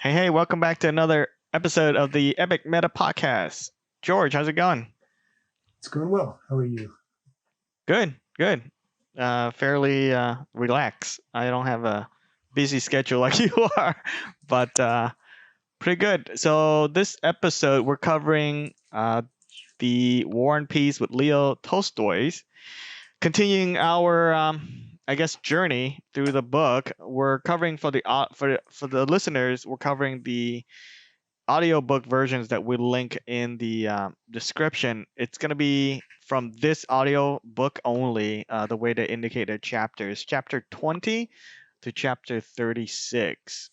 Hey, welcome back to another episode of the Epic Meta Podcast. George, how's it going? It's going well. How are you? Good, good. Fairly relaxed. I don't have a busy schedule like you are, but pretty good. So this episode, we're covering the War and Peace with Leo Tolstoy's, continuing our I guess journey through the book. We're covering for the listeners. We're covering the audiobook versions that we link in the description. It's going to be from this audio book only, the way to indicate the chapters, chapter 20 to chapter 36.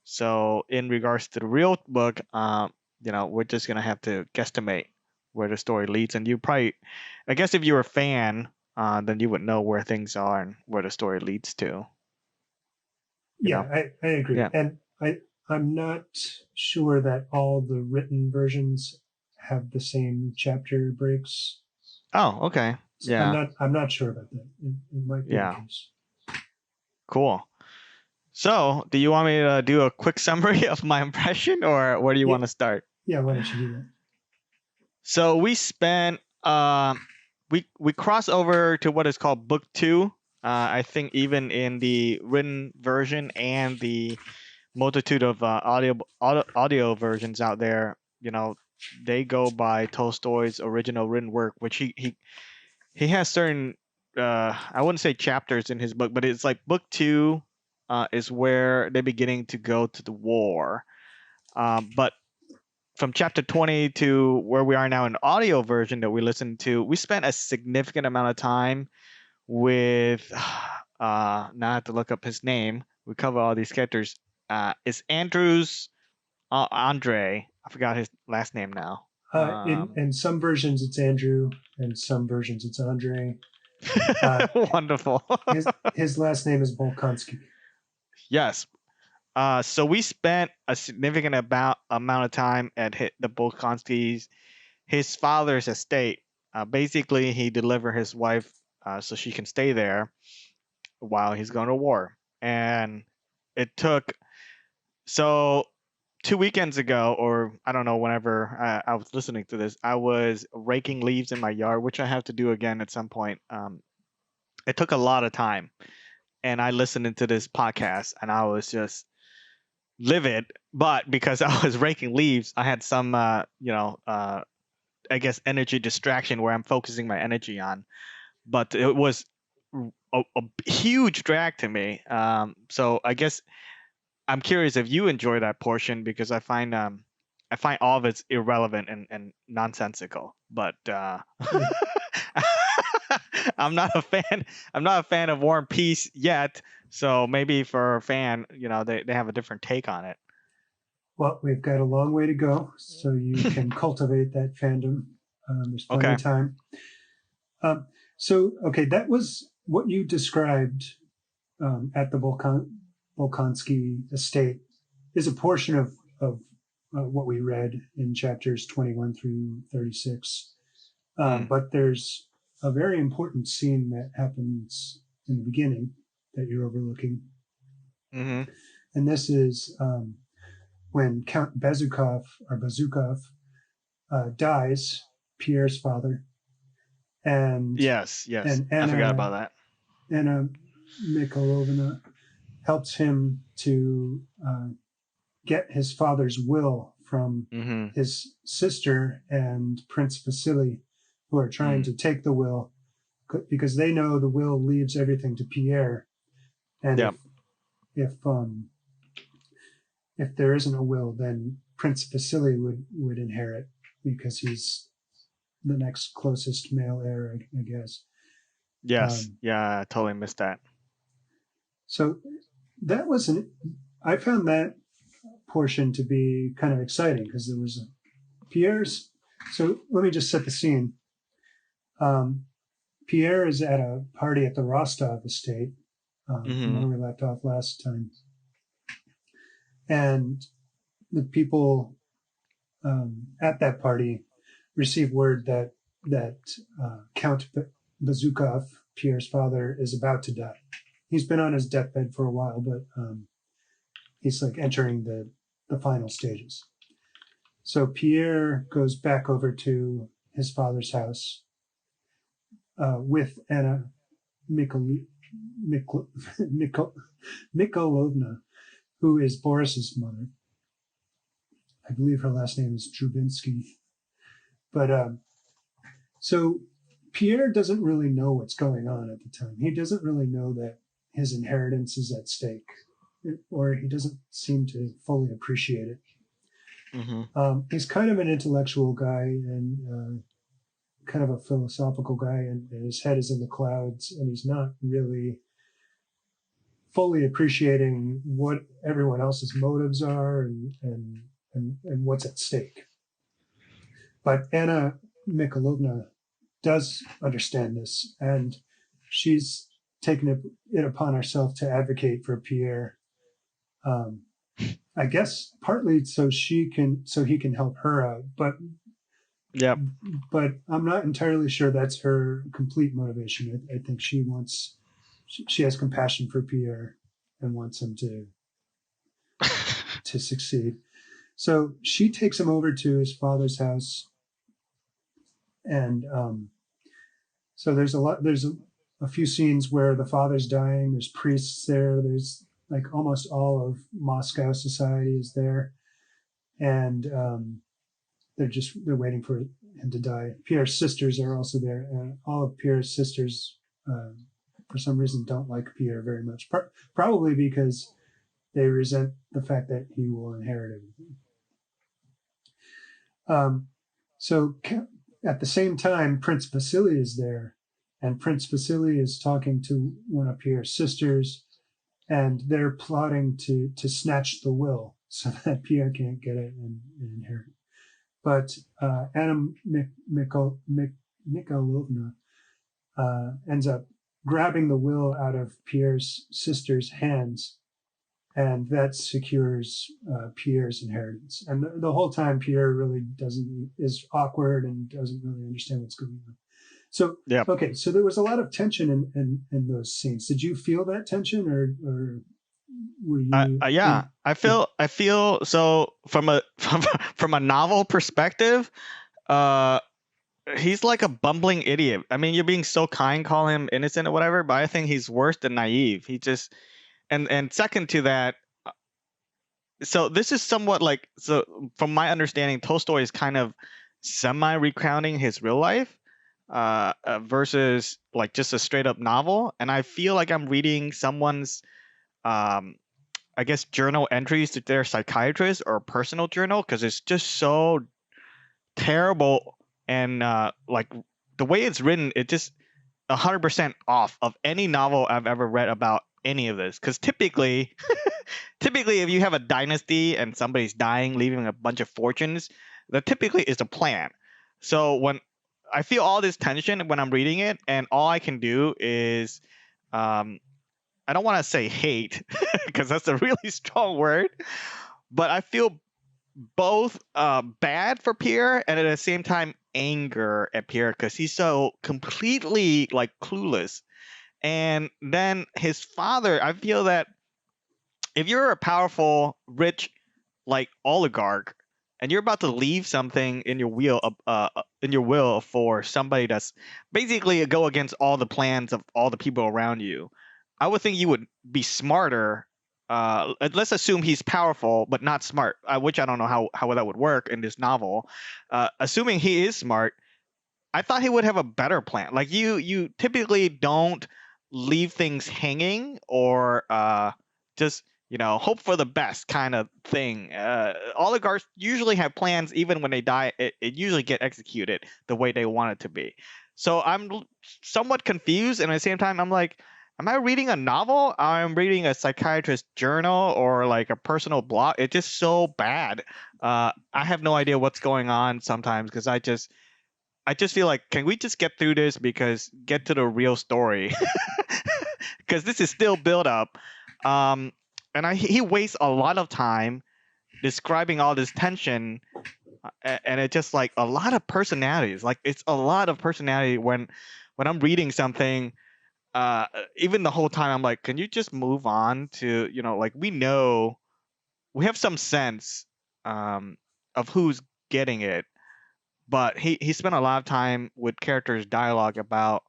So in regards to the real book, we're just going to have to guesstimate where the story leads. And you probably, I guess if you're a fan, then you would know where things are and where the story leads to, you Yeah, know? I agree. Yeah. And I'm not sure that all the written versions have the same chapter breaks. Oh, okay. So I'm Yeah. not sure about that. It might be the Yeah. case. Cool. So, do you want me to do a quick summary of my impression, or where do you Yeah, want to start? yeah. Why don't you do that? So we spent we cross over to what is called book two. I think even in the written version and the multitude of audio versions out there, they go by Tolstoy's original written work, which he has certain I wouldn't say chapters in his book, but it's like book two is where they're beginning to go to the war. But from chapter 20 to where we are now in audio version that we listened to, we spent a significant amount of time with now I have to look up his name. We cover all these characters. It's Andrew's Andre. I forgot his last name now. In some versions it's Andrew, and some versions it's Andre. Wonderful. His last name is Bolkonsky. Yes. So we spent a significant amount of time at the Bolkonskis, his father's estate. Basically, he delivered his wife so she can stay there while he's going to war. And it took so 2 weekends ago, or I don't know, whenever I was listening to this, I was raking leaves in my yard, which I have to do again at some point. It took a lot of time, and I listened into this podcast, and I was just livid. But because I was raking leaves, I had some, I guess energy distraction where I'm focusing my energy on. But it was a huge drag to me. So I guess I'm curious if you enjoy that portion because I find all of it's irrelevant and nonsensical. But I'm not a fan. I'm not a fan of War and Peace yet. So maybe for a fan, they have a different take on it. Well, we've got a long way to go, so you can cultivate that fandom. There's plenty Okay. of time. Okay, that was what you described at the Volkansky estate is a portion of what we read in chapters 21 through 36. But there's a very important scene that happens in the beginning that you're overlooking. Mm-hmm. And this is when Count Bezukov dies, Pierre's father. And Yes. and I forgot about that. Anna Mikhailovna helps him to get his father's will from Mm-hmm. his sister and Prince Vasily, who are trying to take the will because they know the will leaves everything to Pierre, and Yep. if there isn't a will, then Prince Vasily would inherit because he's the next closest male heir, I guess. Yes. Yeah. I totally missed that. So that was I found that portion to be kind of exciting because there was Pierre's. So let me just set the scene. Pierre is at a party at the Rostov estate, from where we left off last time, and the people at that party receive word that Count Bazukov, Pierre's father, is about to die. He's been on his deathbed for a while, but he's like entering the the final stages. So Pierre goes back over to his father's house with Anna Mikhailovna, who is Boris's mother. I believe her last name is Trubinsky. But so Pierre doesn't really know what's going on at the time. He doesn't really know that his inheritance is at stake, or he doesn't seem to fully appreciate it. Mm-hmm. He's kind of an intellectual guy and kind of a philosophical guy, and his head is in the clouds, and he's not really fully appreciating what everyone else's motives are and what's at stake. But Anna Mikhailovna does understand this, and she's taken it upon herself to advocate for Pierre. I guess partly so he can help her out, but I'm not entirely sure that's her complete motivation. I think she has compassion for Pierre and wants him to succeed. So she takes him over to his father's house, and so there's a few scenes where the father's dying. There's priests there. There's like almost all of Moscow society is there, and they're waiting for him to die. Pierre's sisters are also there, and all of Pierre's sisters, for some reason, don't like Pierre very much. Probably because they resent the fact that he will inherit everything. So at the same time, Prince Vasily is there, and Prince Vasily is talking to one of Pierre's sisters, and they're plotting to snatch the will so that Pierre can't get it and inherit. But Anna Mikhailovna ends up grabbing the will out of Pierre's sister's hands, and that secures Pierre's inheritance. And the whole time, Pierre really is awkward and doesn't really understand what's going on. So, okay, so there was a lot of tension in those scenes. Did you feel that tension, or were you? Yeah, I feel so from a novel perspective. He's like a bumbling idiot. I mean, you're being so kind, call him innocent or whatever, but I think he's worse than naive. He just and second to that, so this is somewhat like, so from my understanding, Tolstoy is kind of semi recounting his real life versus like just a straight up novel, and I feel like I'm reading someone's I guess journal entries to their psychiatrist or personal journal, because it's just so terrible, and like the way it's written, it just 100% off of any novel I've ever read about any of this. Because typically if you have a dynasty and somebody's dying, leaving a bunch of fortunes, that typically is a plan. So when I feel all this tension when I'm reading it, and all I can do is I don't want to say hate because that's a really strong word, but I feel both bad for Pierre and at the same time anger at Pierre because he's so completely like clueless. And then his father, I feel that if you're a powerful, rich, like oligarch, and you're about to leave something in your will for somebody that's basically go against all the plans of all the people around you, I would think you would be smarter. Let's assume he's powerful but not smart, which I don't know how that would work in this novel. Assuming he is smart, I thought he would have a better plan. Like you typically don't leave things hanging or just hope for the best kind of thing. Oligarchs usually have plans. Even when they die, it usually get executed the way they want it to be. So I'm somewhat confused, and at the same time I'm like, am I reading a novel? I'm reading a psychiatrist journal or like a personal blog. It's just so bad. I have no idea what's going on sometimes because I just feel like, can we just get through this, because get to the real story, because this is still build up. And he wastes a lot of time describing all this tension, and it's just like a lot of personalities. Like it's a lot of personality when I'm reading something. Even the whole time I'm like, can you just move on to, like we have some sense um, of who's getting it, but he spent a lot of time with characters' dialogue about.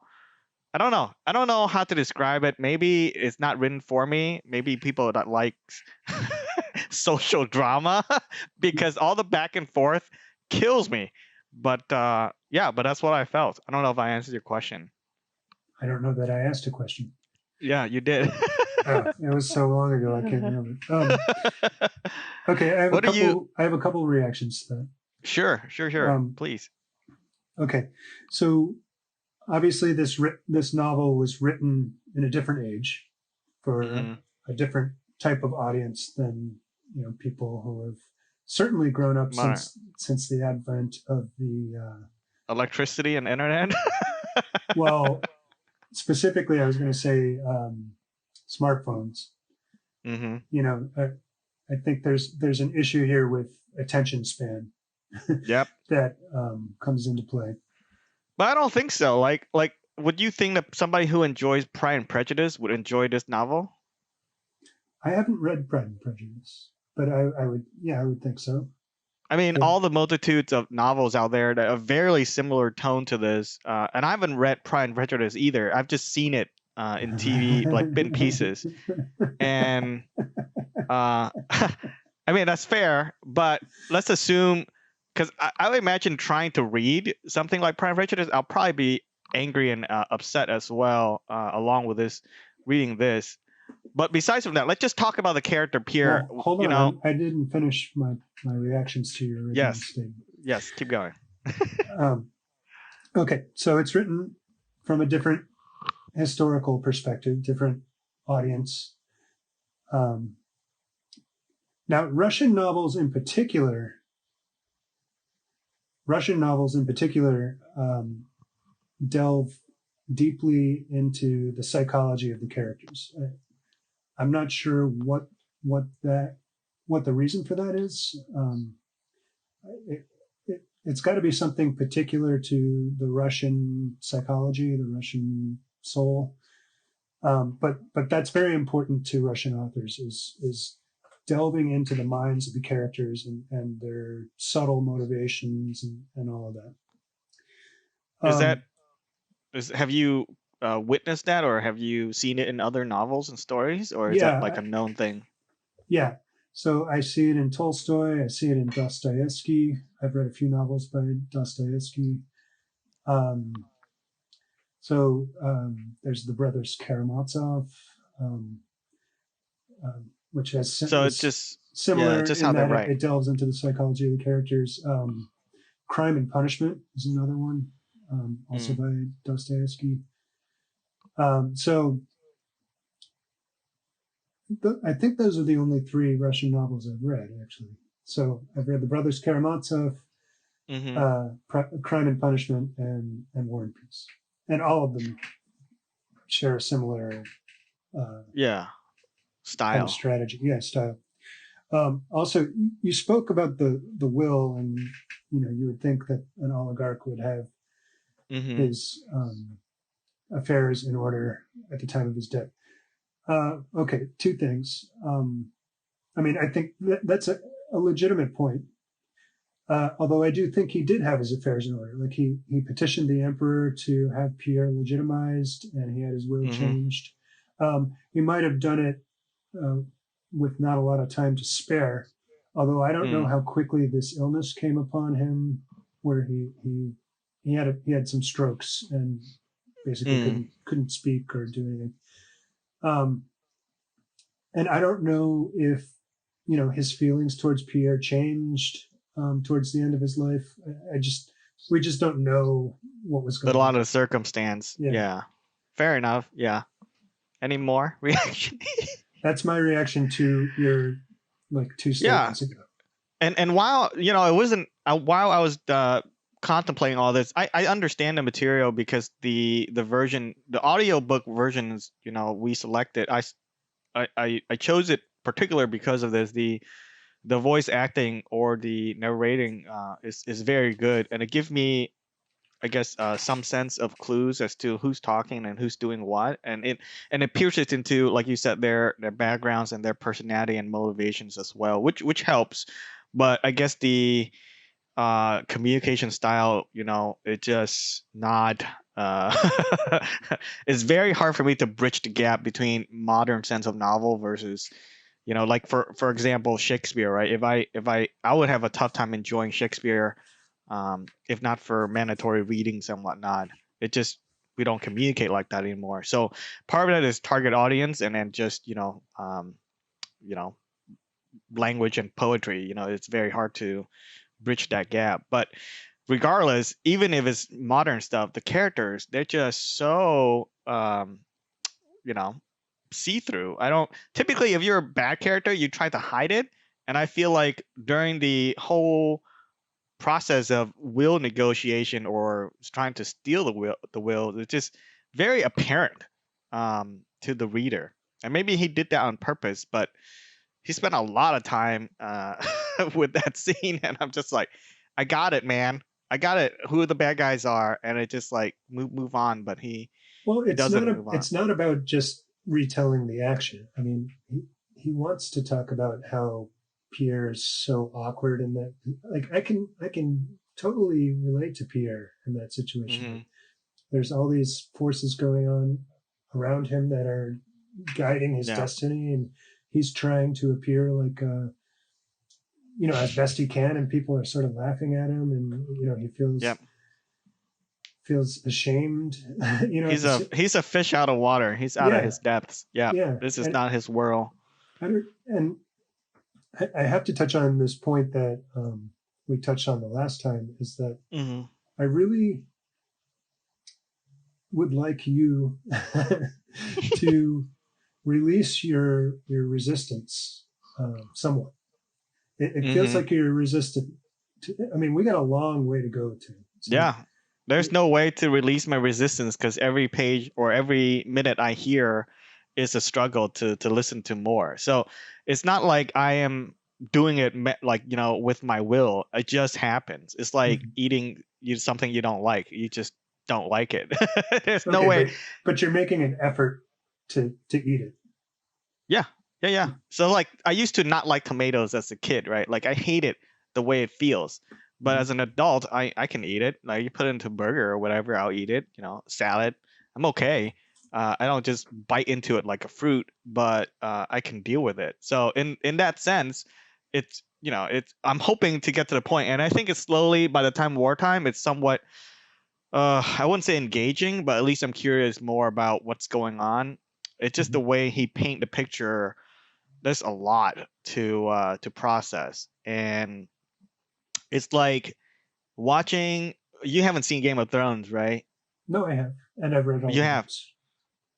I don't know how to describe it. Maybe it's not written for me. Maybe people that like social drama because all the back and forth kills me. But yeah, but that's what I felt. I don't know if I answered your question. I don't know that I asked a question. Yeah, you did. Oh, it was so long ago, I can't remember. Okay, What do you? I have a couple of reactions to that. Sure. Please. Okay, so obviously this novel was written in a different age for Hmm. a different type of audience than people who have certainly grown up since the advent of the Electricity and internet. well, specifically, I was going to say smartphones. Hmm. I think there's an issue here with attention span Yep. that comes into play. But I don't think so. Like, would you think that somebody who enjoys Pride and Prejudice would enjoy this novel? I haven't read Pride and Prejudice, but I would think so. I mean, Yeah. all the multitudes of novels out there that are very similar tone to this, and I haven't read Pride and Prejudice either. I've just seen it in TV, like bit in pieces, and I mean that's fair. But let's assume, because I would imagine trying to read something like Pride and Prejudice, I'll probably be angry and upset as well, along with this reading this. But besides from that, let's just talk about the character Pierre. Well, hold on, I didn't finish my reactions to your original statement. Yes, keep going. Okay, so it's written from a different historical perspective, different audience. Now, Russian novels in particular delve deeply into the psychology of the characters. I'm not sure what the reason for that is. It's got to be something particular to the Russian psychology, the Russian soul. But that's very important to Russian authors is delving into the minds of the characters and their subtle motivations and all of that. Have you witnessed that, or have you seen it in other novels and stories, or is Yeah, that like a known thing? Yeah. So I see it in Tolstoy. I see it in Dostoevsky. I've read a few novels by Dostoevsky. There's the brothers Karamazov, which has So it's just similar it's just in how they that write. it delves into the psychology of the characters. Crime and Punishment is another one, also by Dostoevsky. I think those are the only three Russian novels I've read, actually. So I've read the Brothers Karamazov, Crime and Punishment, and War and Peace, and all of them share a similar style. Kind of strategy. Yeah, style. Also, you spoke about the will, and you would think that an oligarch would have his affairs in order at the time of his death. Okay, two things. I mean, I think that's a legitimate point. Although I do think he did have his affairs in order. Like he petitioned the emperor to have Pierre legitimized, and he had his will changed. He might have done it with not a lot of time to spare. Although I don't know how quickly this illness came upon him, where he had some strokes and basically couldn't speak or do anything. And I don't know if his feelings towards Pierre changed towards the end of his life. We just don't know what was going on. A lot of circumstance. Yeah. Fair enough. Yeah. Any more reaction? That's my reaction to your two statements ago. And while it wasn't while I was contemplating all this, I understand the material because the version, the audiobook versions, we selected. I chose it particular because of this. The voice acting or the narrating is very good, and it gives me, I guess, some sense of clues as to who's talking and who's doing what, and it pierces into, like you said, their backgrounds and their personality and motivations as well, which helps. but I guess the communication style, it just not uh it's very hard for me to bridge the gap between modern sense of novel versus, like for example, Shakespeare, right? If I would have a tough time enjoying Shakespeare, if not for mandatory readings and whatnot. It just, we don't communicate like that anymore. So part of that is target audience, and then just, you know language and poetry. It's very hard to bridge that gap. But regardless, even if it's modern stuff, the characters, they're just so you know see through. I don't typically, if you're a bad character, you try to hide it, and I feel like during the whole process of will negotiation or trying to steal the will, it's just very apparent to the reader. And maybe he did that on purpose, but he spent a lot of time with that scene, and I'm just like, I got it, man. I got it. Who the bad guys are, and it just like move on. But Well, he doesn't move on. it's not about just retelling the action. I mean, he wants to talk about how Pierre is so awkward, and that, like, I can totally relate to Pierre in that situation. Hmm. There's all these forces going on around him that are guiding his Yeah. destiny, and he's trying to appear like as best he can, and people are sort of laughing at him, and he Yep. feels ashamed. He's a fish out of water. He's out of Yeah, his depths. Yeah. yeah, This is and not his world. and I have to touch on this point that we touched on the last time, is that Hmm. I really would like you to release your resistance somewhat. It feels Hmm. like you're resistant. I mean, we got a long way to go to. So, Yeah. There's no way to release my resistance because every page or every minute I hear is a struggle to listen to more. So it's not like I am doing it like, with my will. It just happens. It's like mhm. eating something you don't like. You just don't like it. There's no Okay, way. but you're making an effort to eat it. Yeah. Yeah, yeah. So like I used to not like tomatoes as a kid, right? Like I hated the way it feels. But Mhm. as an adult, I can eat it. Like you put it into a burger or whatever, I'll eat it. Salad. I'm okay. I don't just bite into it like a fruit, but I can deal with it. So in that sense, it's I'm hoping to get to the point, and I think it's slowly, by the time wartime, it's somewhat I wouldn't say engaging, but at least I'm curious more about what's going on. It's just the Mhm. way he paint the picture. There's a lot to process, and it's like watching. You haven't seen Game of Thrones, right? No, I have, and I've read all You the have. books.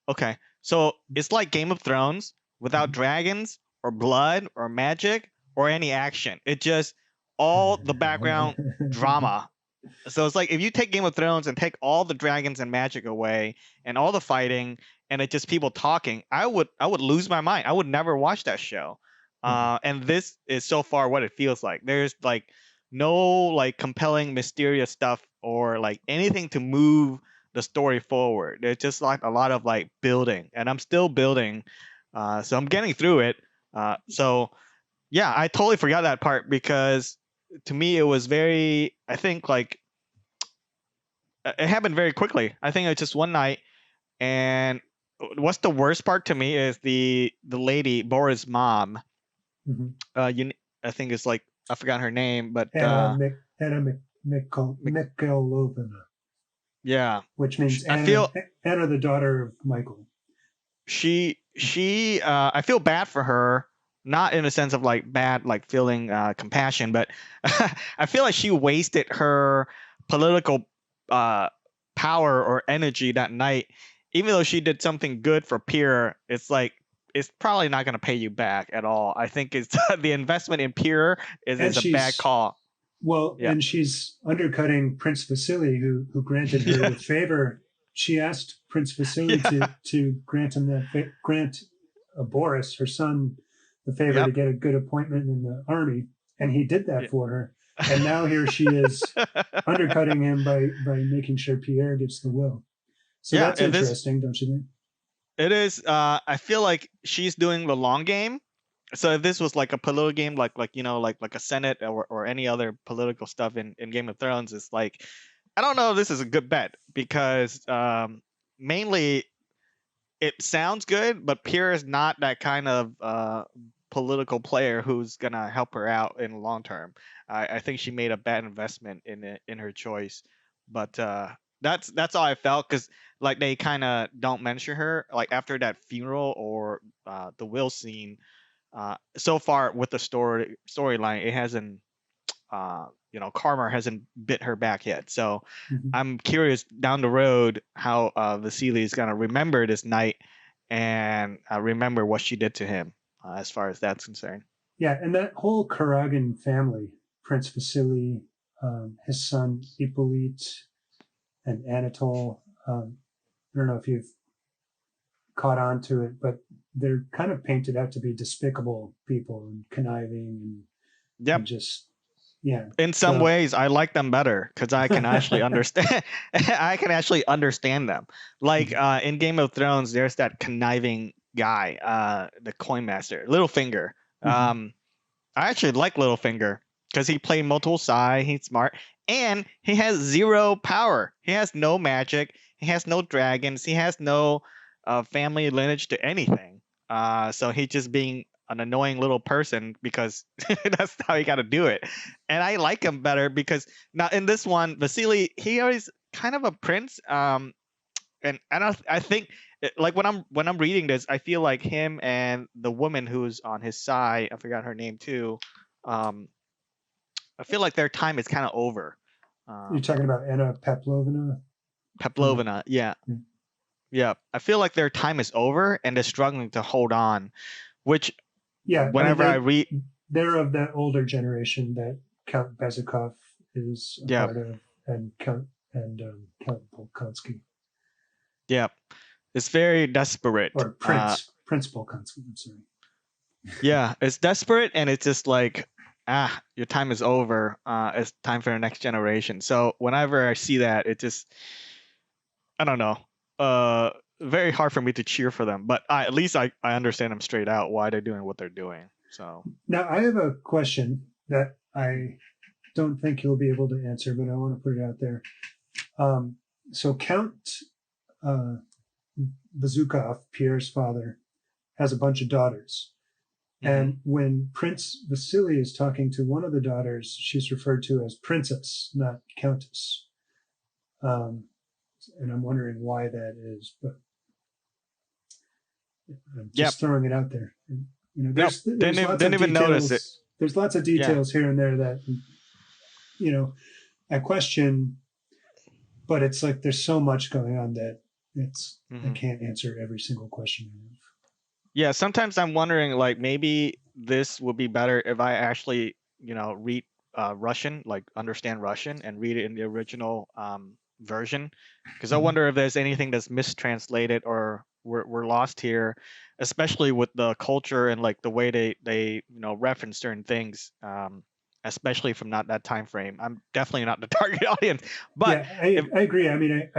Okay, so it's like Game of Thrones without Mhm. dragons or blood or magic or any action. It just all the background drama. So it's like if you take Game of Thrones and take all the dragons and magic away and all the fighting, and it's just people talking, I would lose my mind. I would never watch that show. Mhm. And this is so far what it feels like. There's like no like compelling mysterious stuff or like anything to move the story forward. There's just like a lot of like building, and I'm still building. So I'm getting through it. So yeah, I totally forgot that part because to me it was very, I think, like it happened very quickly. I think it's just one night. And what's the worst part to me is the lady Boris' mom. Mhm. You, I think it's like, I forgot her name, but Mc- Mikhailovna, yeah, which means I feel Anna, the daughter of Michael. I feel bad for her, not in a sense of like bad, like feeling compassion, but I feel like she wasted her political uh power or energy that night. Even though she did something good for Pierre, it's like it's probably not going to pay you back at all. I think it's the investment in Pierre is And is a bad she's call. Yeah. and she's undercutting Prince Vasily, who granted her the Yes. favor. She asked Prince Vasily Yeah. to grant him grant Boris, her son, the favor to Yep. get a good appointment in the army, and he did that Yeah. for her. And now here she is undercutting him by making sure Pierre gets the will. So Yeah, that's and this interesting, don't you think? it is. I feel like she's doing the long game. So if this was like a political game, like a Senate or any other political stuff in Game of Thrones, it's like I don't know if this is a good bet because mainly it sounds good, but Pierre is not that kind of political player who's gonna help her out in the long term. I think she made a bad investment in her choice, but that's all I felt because like they kind of don't mention her like after that funeral or the will scene. So far with the storyline, it hasn't karma hasn't bit her back yet. So Mm-hmm. I'm curious down the road how Vasily is gonna remember this night and remember what she did to him, as far as that's concerned. Yeah, and that whole Karagan family, Prince Vasily, his son Hippolyte, and Anatole. I don't know if you've caught on to it, but they're kind of painted out to be despicable people and conniving Yep. and just yeah. In some So ways, I like them better because I can actually understand. I can actually understand them. Like in Game of Thrones, there's that conniving guy, the coin master, Littlefinger. mhm. I actually like Littlefinger because he played multiple sides. He's smart and he has zero power. He has no magic. He has no dragons. He has no family lineage to anything. So he's just being an annoying little person because that's how you got to do it. And I like him better because now in this one, Vasily, he always kind of a prince. And I think like when I'm reading this, I feel like him and the woman who's on his side, I forgot her name too. Um, I feel like their time is kind of over. You're talking about Anna Pavlovna from the Pavlovna, yeah. I feel like their time is over and they're struggling to hold on. Which yeah. I mean whenever I read, they're of that older generation that Count Bezikov is a yeah, part of, and Count Bolkonsky yeah, it's very desperate. or Prince Bolkonsky. I'm sorry. Yeah, it's desperate and it's just like your time is over. It's time for the next generation. So whenever I see that, it just I don't know. Very hard for me to cheer for them, but at least I understand them straight out why they're doing what they're doing. So Now I have a question that I don't think you'll be able to answer, but I want to put it out there. So Count uh, Bezukov, Pierre's father, has a bunch of daughters. And when Prince Vasily is talking to one of the daughters, she's referred to as princess, not countess. And I'm wondering why that is, but I'm just throwing it out there. And, there's lots of even notice it. details. There's lots of details here and there that, I question, but it's like there's so much going on that I can't answer every single question I have. Yeah, sometimes I'm wondering, like maybe this would be better if I actually, read Russian, like understand Russian, and read it in the original version, because I wonder if there's anything that's mistranslated or we're lost here, especially with the culture and like the way they reference certain things, especially from not that time frame. I'm definitely not the target audience, but yeah, I agree. I mean,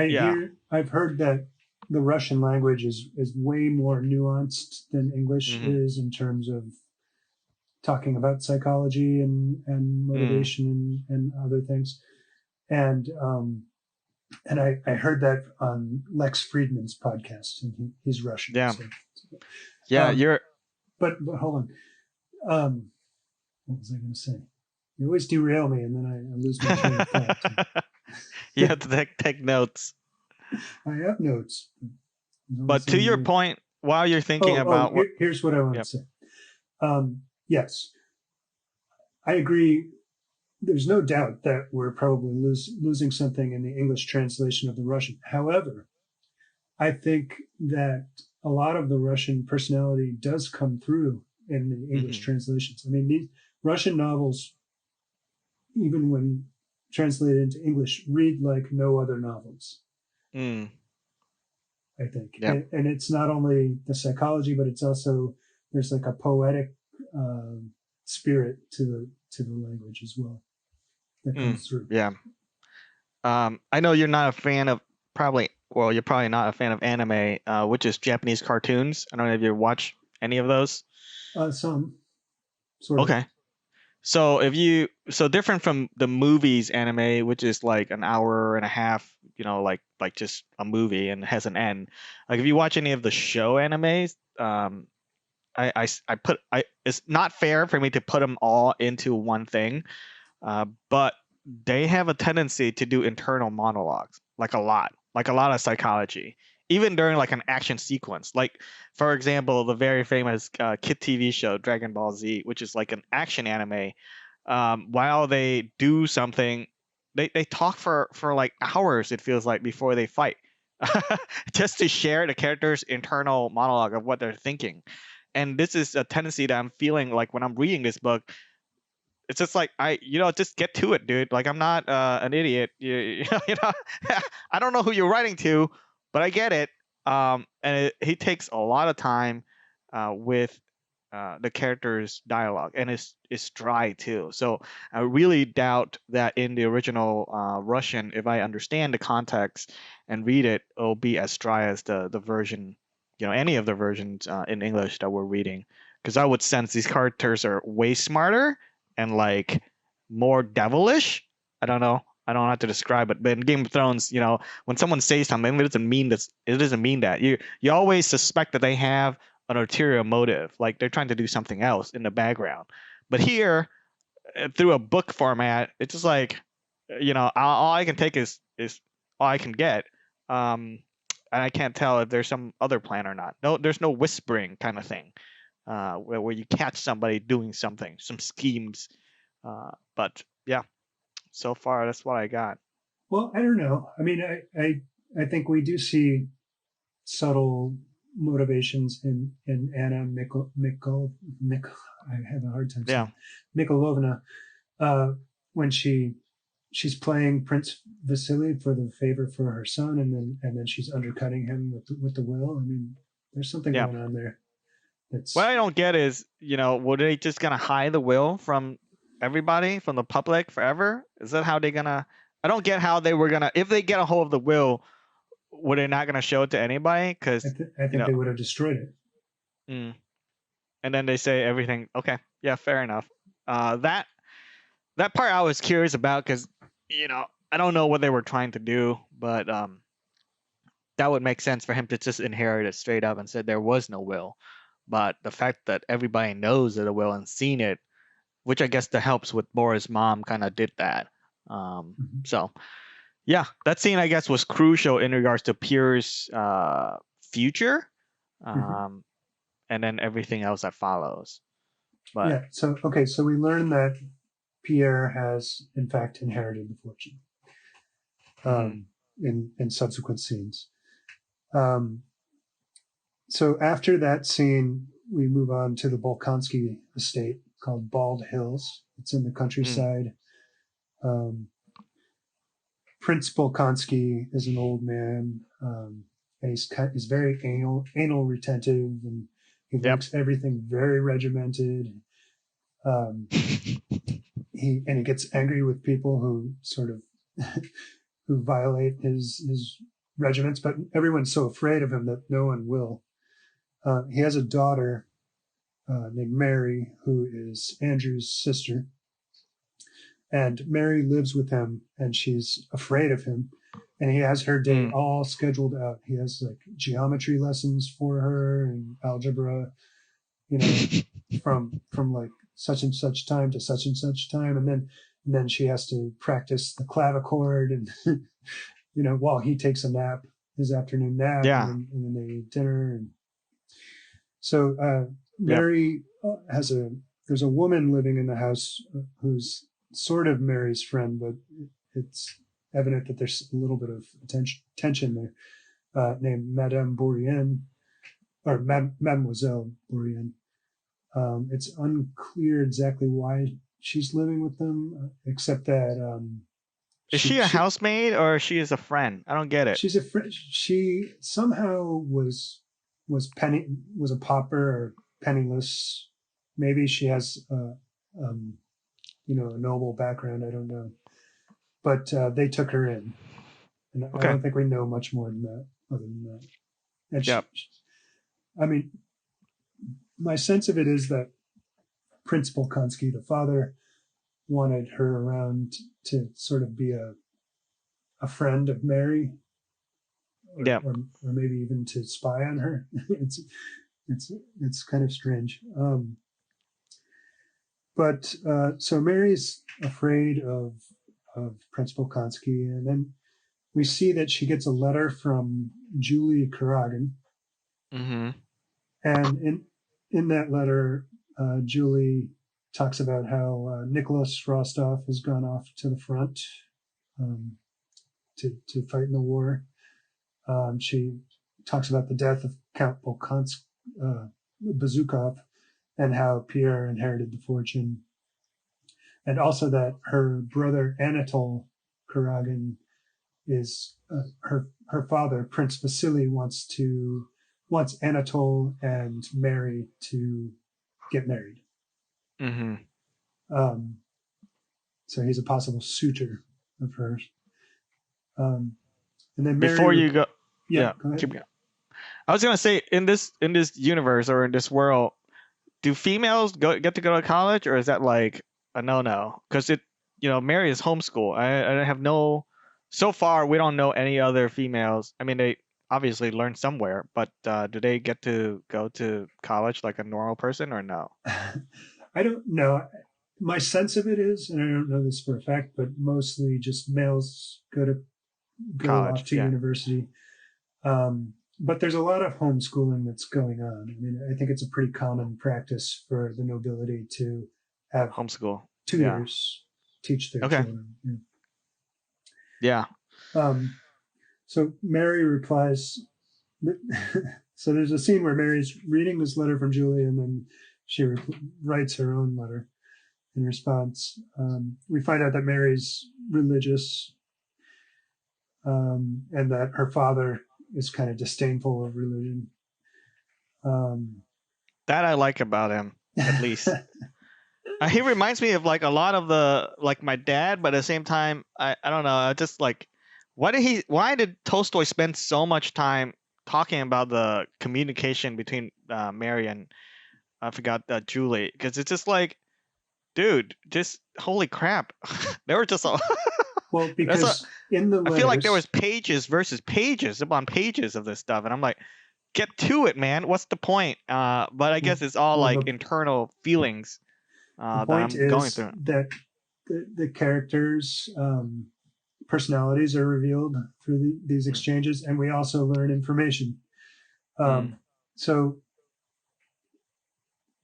I've heard that the Russian language is way more nuanced than English is in terms of talking about psychology and motivation and other things. And I heard that on Lex Friedman's podcast, and he's Russian. Yeah. So. But hold on. What was I going to say? You always derail me, and then I lose my train of thought. You have to take notes. I have notes. But to your point, while you're thinking about here's what I want to say. Yes, I agree. There's no doubt that we're probably losing something in the English translation of the Russian. However, I think that a lot of the Russian personality does come through in the English translations. I mean, these Russian novels, even when translated into English, read like no other novels. I think. Yep. And it's not only the psychology, but it's also, there's like a poetic spirit to the language as well that comes through. Yeah. I know you're not a fan of you're probably not a fan of anime, which is Japanese cartoons. I don't know if you watch any of those. Some. sort of. Okay. So different from the movies anime, which is like an hour and a half, like just a movie and has an end. Like if you watch any of the show animes, it's not fair for me to put them all into one thing, but they have a tendency to do internal monologues, like a lot of psychology, even during like an action sequence. Like, for example, the very famous kid TV show Dragon Ball Z, which is like an action anime. While they do something, they talk for like hours. It feels like before they fight, just to share the character's internal monologue of what they're thinking. And this is a tendency that I'm feeling like when I'm reading this book. It's just like just get to it, dude. Like I'm not an idiot. I don't know who you're writing to, but I get it. And he takes a lot of time with the character's dialogue, and it's dry too. So I really doubt that in the original Russian, if I understand the context and read it, it'll be as dry as the version, any of the versions in English that we're reading. Because I would sense these characters are way smarter and like more devilish. I don't know. I don't know how to describe it. But in Game of Thrones, when someone says something, it doesn't mean this. It doesn't mean that. You always suspect that they have an ulterior motive, like they're trying to do something else in the background. But here, through a book format, it's just like, all I can take is all I can get. And I can't tell if there's some other plan or not. No, there's no whispering kind of thing, where you catch somebody doing something, some schemes. But yeah, so far that's what I got. Well, I don't know. I mean, I think we do see subtle motivations in Anna I have a hard time Yeah, saying Mikhailovna, uh, when she's playing Prince Vasily for the favor for her son, and then she's undercutting him with the will. I mean, there's something yeah. going on there. What That's I don't get is, were they just gonna hide the will from everybody, from the public forever? Is that how they're gonna? I don't get how they were gonna. If they get a hold of the will, were they not gonna show it to anybody? Because I you think know, they would have destroyed it. mm, and then they say everything. Okay, yeah, fair enough. That part I was curious about because I don't know what they were trying to do, but that would make sense for him to just inherit it straight up and said there was no will. But the fact that everybody knows of the will and seen it, which I guess that helps with Bora's mom, kind of did that. Mhm. So yeah, that scene I guess was crucial in regards to Pierre's future, Mhm. um, and then everything else that follows. But Yeah. So okay. So we learn that Pierre has in fact inherited the fortune mhm, in subsequent scenes. Um, so after that scene, we move on to the Bolkonsky estate called Bald Hills. It's in the mm, countryside. Um, Prince Bolkonsky is an old man, and he's very anal retentive, and he yep. likes everything very regimented. Um, he gets angry with people who sort of who violate his regiments, but everyone's so afraid of him that no one will. He has a daughter named Mary, who is Andrew's sister, and Mary lives with him, and she's afraid of him. And he has her day Mm, all scheduled out. He has like geometry lessons for her and algebra, you know, from like such and such time to such and such time, and then she has to practice the clavichord, and while he takes a nap, his afternoon nap, and yeah, then they eat dinner. And so yep. Mary there's a woman living in the house who's sort of Mary's friend, but it's evident that there's a little bit of tension there, named Madame Bourrienne, or Mademoiselle Bourrienne. It's unclear exactly why she's living with them, except that Is she she a she housemaid or she is a friend? I don't get it. she's a friend. She somehow was a pauper or penniless. Maybe she has um, a noble background. I don't know, but they took her in, and I Okay. don't think we know much more than that. Other than that, and Yep. I mean, my sense of it is that Prince Bolkonsky, the father, wanted her around to sort of be a friend of Mary, Yeah. or maybe even to spy on her. It's kind of strange. But so Mary's afraid of Prince Bolkonsky, and then we see that she gets a letter from Julie Karagan, Mm-hmm. and in that letter, Julie talks about how Nicholas Rostov has gone off to the front um, to fight in the war. She talks about the death of Count Bazukov and how Pierre inherited the fortune, and also that her brother Anatol Karagan is her father, Prince Vasily, wants Anatole and Mary to get married. Mm-hmm. So he's a possible suitor of hers. And then Mary. Before you go, Yeah, yeah, go ahead. keep going. I was gonna say in this universe or in this world, do females get to go to college, or is that like a no? Because Mary is homeschool. I have no. So far, we don't know any other females. I mean, they obviously learn somewhere, but do they get to go to college like a normal person or no? I don't know. My sense of it is, and I don't know this for a fact, but mostly just males go College, off to yeah, university. But there's a lot of homeschooling that's going on. I mean, I think it's a pretty common practice for the nobility to have homeschool, yeah, tutors teach their okay, children. yeah, So Mary replies. So there's a scene where Mary's reading this letter from Julie, and then she writes her own letter in response. We find out that Mary's religious, and that her father is kind of disdainful of religion. that I like about him at least. He reminds me of like a lot of my dad, but at the same time, I don't know. I just like, why did Tolstoy spend so much time talking about the communication between Mary and I forgot Julie? Because it's just like, dude, just holy crap, they were just all. Well, That's a, because in the I feel like there was letters, pages versus pages upon pages of this stuff, and I'm like, get to it, man. What's the point? But I guess it's all well, like internal feelings the that point I'm going is through. that the characters' personalities are revealed through these exchanges, and we also learn information. So,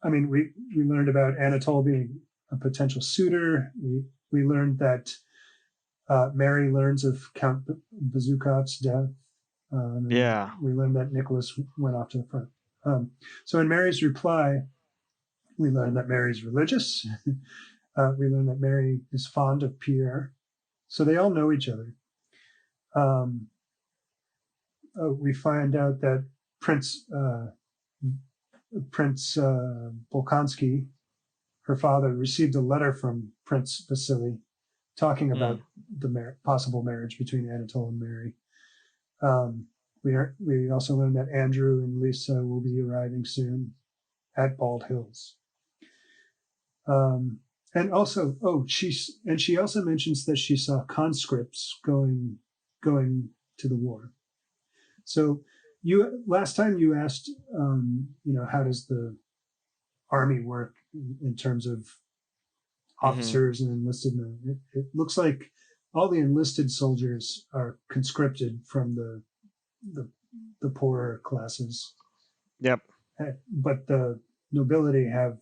I mean, we learned about Anatole being a potential suitor. We learned that Mary learns of Count Bazukov's death. Yeah. We learned that Nicholas went off to the front. So in Mary's reply, we learn that Mary's religious. We learn that Mary is fond of Pierre. So they all know each other. We find out that Prince Bolkonsky, her father, received a letter from Prince Vasily talking about the possible marriage between Anatole and Mary. We also learned that Andrew and Lisa will be arriving soon at Bald Hills. And also, she also mentions that she saw conscripts going to the war. So last time you asked, how does the army work in terms of officers and enlisted men? It looks like all the enlisted soldiers are conscripted from the poorer classes. Yep. But the nobility have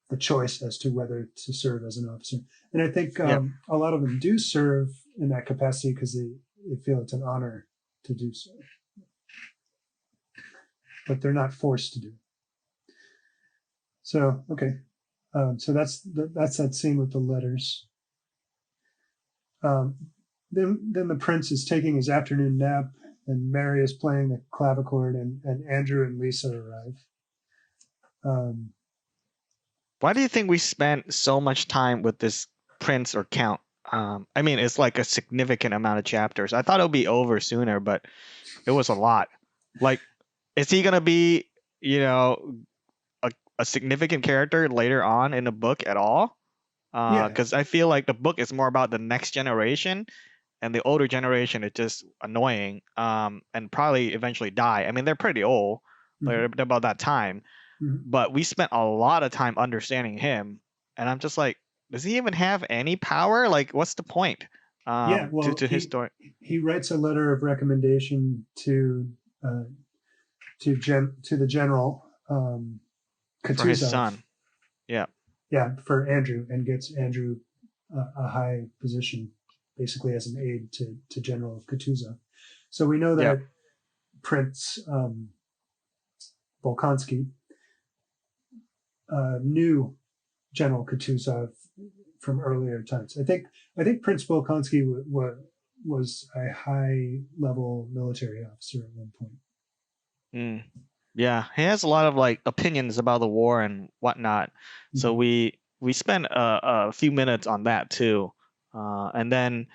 the choice as to whether to serve as an officer. And I think a lot of them do serve in that capacity because they feel it's an honor to do so. But they're not forced to do it. So, okay. So that's that scene with the letters. Then the prince is taking his afternoon nap, and Mary is playing the clavichord, and Andrew and Lisa arrive. Why do you think we spent so much time with this prince or count? I mean, it's like a significant amount of chapters. I thought it would be over sooner, but it was a lot. Like, is he gonna be, a significant character later on in the book at all. Yeah. Because I feel like the book is more about the next generation, and the older generation is just annoying. And probably eventually die. I mean, they're pretty old. Hmm. They're about that time. Hmm. But we spent a lot of time understanding him, and I'm just like, does he even have any power? Like, what's the point? Yeah. Well, To his story he writes a letter of recommendation uh, to the general for his Kutuzov. son. Yeah. Yeah, for Andrew, and gets Andrew a high position, basically as an aide to General Kutuzov. So we know Yeah. that Prince Bolkonsky knew General Kutuzov from earlier times. I think Prince Bolkonsky was a high level military officer at one point. Mm. Yeah, he has a lot of like opinions about the war and whatnot. So Mm-hmm. we spent a few minutes on that too, and then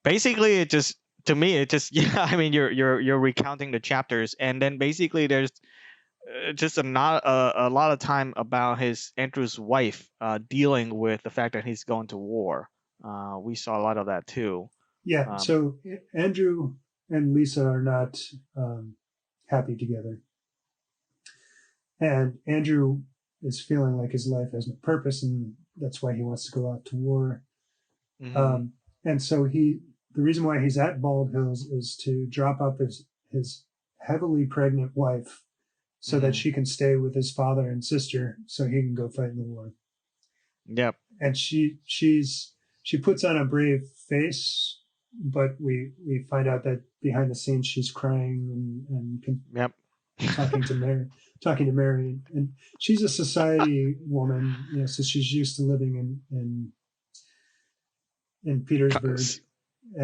basically it just to me it just yeah. I mean, you're recounting the chapters, and then basically there's just a lot of time about his Andrew's wife dealing with the fact that he's going to war. We saw a lot of that too. Yeah, Um, so Andrew and Lisa are not happy together. And Andrew is feeling like his life has no purpose, and that's why he wants to go out to war. mhm. And so the reason why he's at Bald Hills is to drop up his heavily pregnant wife so that Mhm. she can stay with his father and sister so he can go fight in the war. Yep. And she puts on a brave face, but we find out that behind the scenes she's crying and Yep. talking to Mary, talking to Mary, and she's a society woman, so she's used to living in Petersburg,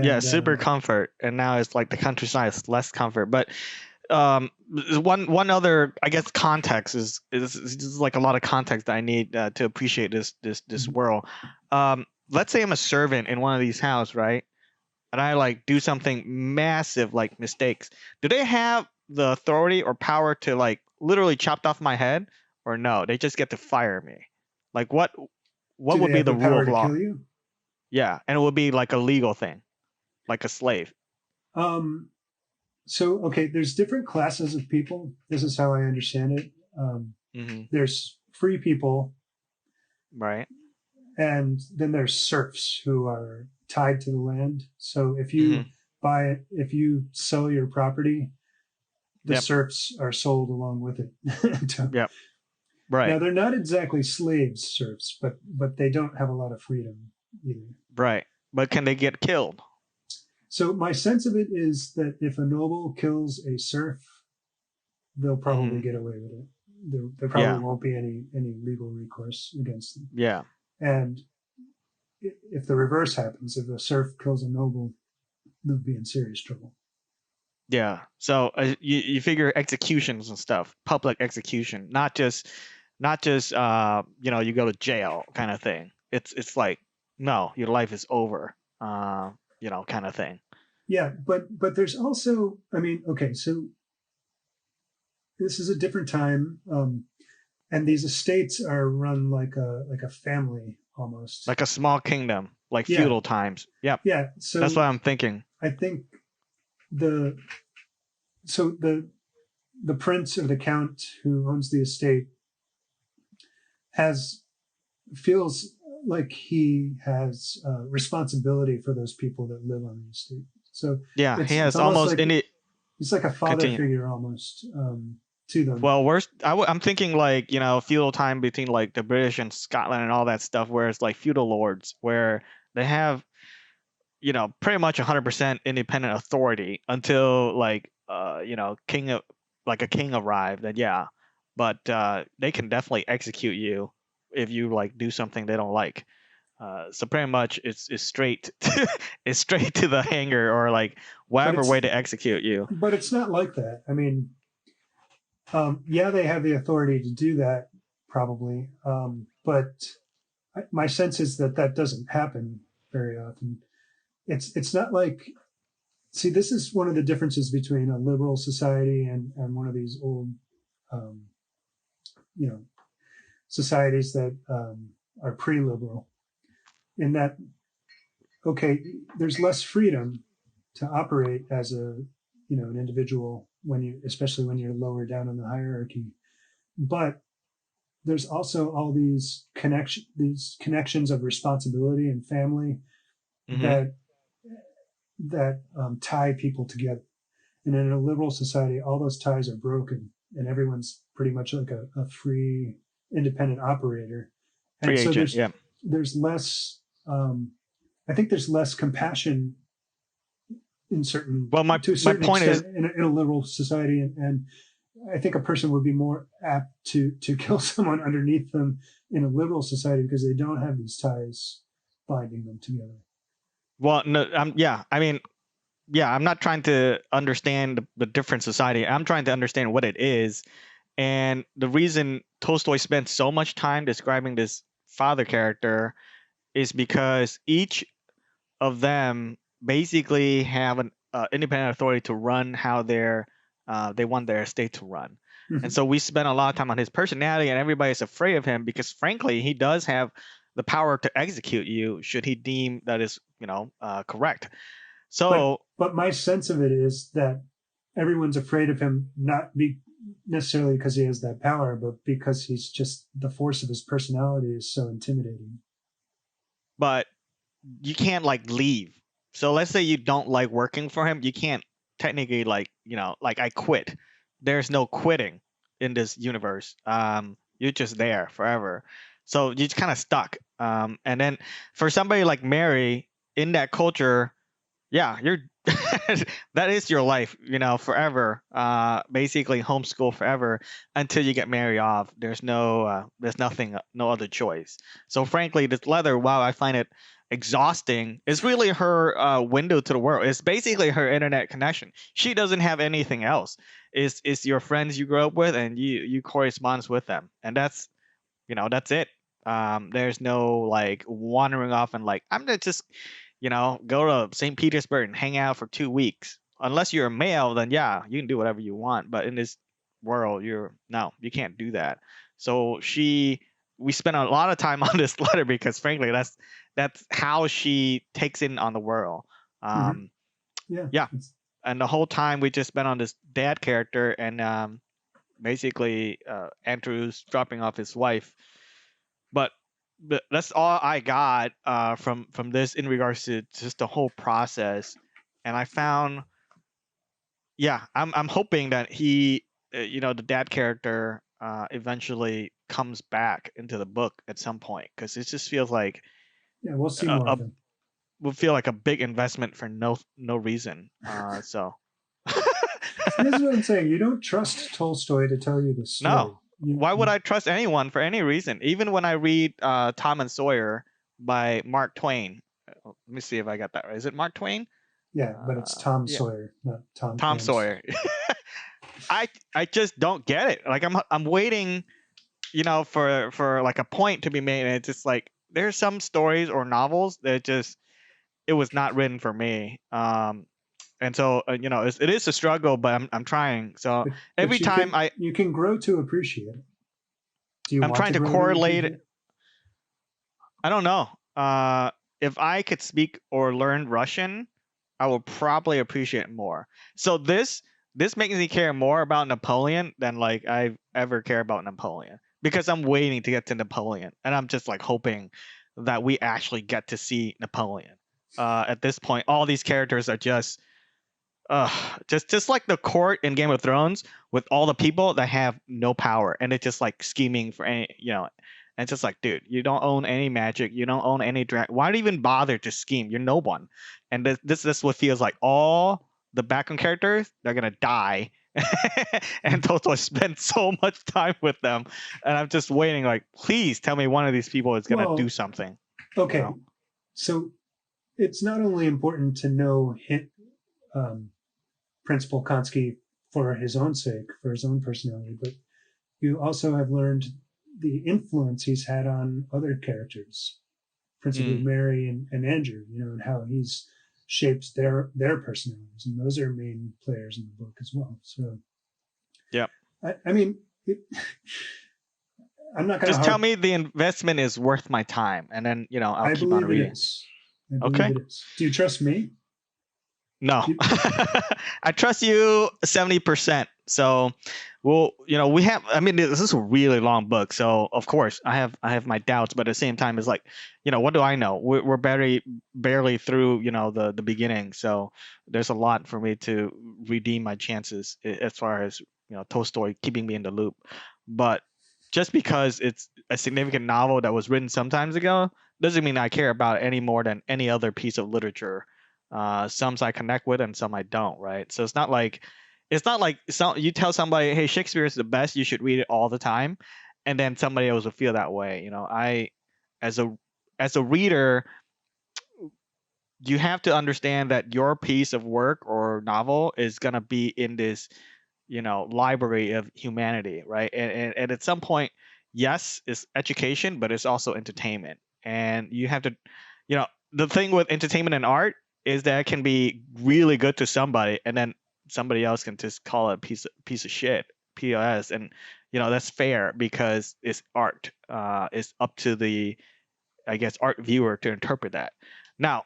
Yeah, and super comfort, and now it's like the countryside is less comfort. But um, one other, I guess, context is like a lot of context that I need to appreciate this Mhm. world. Let's say I'm a servant in one of these houses, right? And I like do something massive, like mistakes. Do they have the authority or power to like literally chop off my head, or no? They just get to fire me. Like what Do would they be have the the rule power of to law? kill you? Yeah, and it would be like a legal thing, like a slave. Um, so okay, there's different classes of people. This is how I understand it. Hmm. There's free people, Right. and then there's serfs who are tied to the land. So Hmm. if you sell your property, the Yep. serfs are sold along with it. Yep. Right. Now they're not exactly slaves, serfs, but they don't have a lot of freedom either. Right. But can they get killed? So my sense of it is that if a noble kills a serf, they'll probably Hmm. get away with it. There probably Yeah. won't be any legal recourse against them. Yeah. And if the reverse happens, if a serf kills a noble, they'll be in serious trouble. Yeah. So you figure executions and stuff, public execution, not just you go to jail kind of thing. It's like no, your life is over. Kind of thing. Yeah, but there's also, I mean, okay, so this is a different time, and these estates are run like a family almost. Like a small kingdom, like Yeah, feudal times. Yep. yeah. That's So what I'm thinking. I think the so the prince or the count who owns the estate has feels like he has responsibility for those people that live on the estate. So Yeah, he it's has almost almost like any he's like a father continue. figure almost to them. Well, worst. I'm thinking like feudal time between like the British and Scotland and all that stuff, where it's like feudal lords, where they have pretty much 100% independent authority until like a king arrived. Then yeah, but they can definitely execute you if you like do something they don't like. So pretty much it's straight it's straight to the hanger or like But whatever way to execute you. it's not like that. I mean, yeah, they have the authority to do that probably, but my sense is that that doesn't happen very often. It's not like, see, this is one of the differences between a liberal society and one of these old um, societies that are pre-liberal, in that, okay, there's less freedom to operate as an individual especially when you're lower down in the hierarchy. But there's also all these connections of responsibility and family Mm-hmm. that tie people together. And in a liberal society, all those ties are broken, and everyone's pretty much like a free, independent operator. And Free so agent. there's Yeah. there's less. I think there's less compassion Well, my to a my certain point is, extent in a liberal society, and I think a person would be more apt to kill someone underneath them in a liberal society because they don't have these ties binding them together. well, no, yeah. I mean, yeah. I'm not trying to understand the different society. I'm trying to understand what it is. And the reason Tolstoy spent so much time describing this father character is because each of them basically have an independent authority to run how they want their estate to run. And Mm-hmm. so we spend a lot of time on his personality, and everybody's afraid of him because, frankly, he does have the power to execute you should he deem that is, correct. But So, but my sense of it is that everyone's afraid of him, not be necessarily because he has that power, but because he's just the force of his personality is so intimidating. but you can't like leave. So let's say you don't like working for him, you can't technically like, like I quit. There's no quitting in this universe. You're just there forever. So you're kind of stuck. And then for somebody like Mary in that culture, yeah, you're that is your life, forever. Basically homeschool forever until you get married off. There's nothing, no other choice. So frankly, this leather, while I find it exhausting, is really her window to the world. It's basically her internet connection. She doesn't have anything else. It's your friends you grew up with, and you correspond with them, and that's it. There's no like wandering off and like I'm gonna just go to St. Petersburg and hang out for 2 weeks. Unless you're a male, then yeah, you can do whatever you want. But in this world, you can't do that. So we spent a lot of time on this letter because frankly, that's how she takes in on the world. Mm-hmm. Um, Yeah. yeah, and the whole time we just spent on this dad character and basically Andrew's dropping off his wife, but that's all I got from this in regards to just the whole process. And I found, yeah, I'm hoping that he, the dad character, eventually comes back into the book at some point because it just feels like Yeah, we'll see a, more a of him. would feel like a big investment for no reason. So See, this is what I'm saying. You don't trust Tolstoy to tell you the no, story. why would I trust anyone for any reason? Even when I read Tom and Sawyer by Mark Twain. Let me see if I got that right. Is it Mark Twain? Yeah, but it's Tom Yeah, Sawyer, not Tom Tom Hanks. Sawyer. I just don't get it. Like I'm waiting, for like a point to be made, and it's just like there's some stories or novels that just it was not written for me. And so it is a struggle, but I'm trying. So But every time you can grow to appreciate it. Do you I'm want trying to to grow to correlate appreciate it. it? I don't know. If I could speak or learn Russian, I would probably appreciate it more. So this makes me care more about Napoleon than like I ever care about Napoleon because I'm waiting to get to Napoleon, and I'm just like hoping that we actually get to see Napoleon. At this point, all these characters are just like the court in Game of Thrones with all the people that have no power and it's just like scheming for and it's just like, dude, you don't own any magic, you don't own any drag. Why do you even bother to scheme? You're no one. And this what feels like all the background characters they're gonna die, and Tolstoy spent so much time with them, and I'm just waiting like, please tell me one of these people is gonna do Well, something. You okay. know? So it's not only important to know um, Principal Konsky for his own sake, for his own personality, but you also have learned the influence he's had on other characters, principally Mm, Mary and Andrew, and how he's shaped their personalities, and those are main players in the book as well. So, yeah. I mean, I'm not going to Just tell harp. me the investment is worth my time, and then I'll I keep on believe it reading. is. I believe Okay. it is. Do you trust me? No, You, I trust you 70%. So, well, we have. I mean, this is a really long book, so of course I have my doubts, but at the same time, it's like, what do I know? We're barely through, the beginning, so there's a lot for me to redeem my chances as far as Tolstoy keeping me in the loop. But just because it's a significant novel that was written some times ago doesn't mean I care about it any more than any other piece of literature. Some I connect with and some I don't, right? So it's not like you tell somebody, hey, Shakespeare is the best, you should read it all the time, and then somebody else will feel that way. I as a reader, you have to understand that your piece of work or novel is gonna be in this, library of humanity, right? And at some point, yes, it's education, but it's also entertainment. And you have to, the thing with entertainment and art is that it can be really good to somebody, and then somebody else can just call it a piece of shit, POS, and that's fair because it's art. It's up to the, I guess, art viewer to interpret that. Now,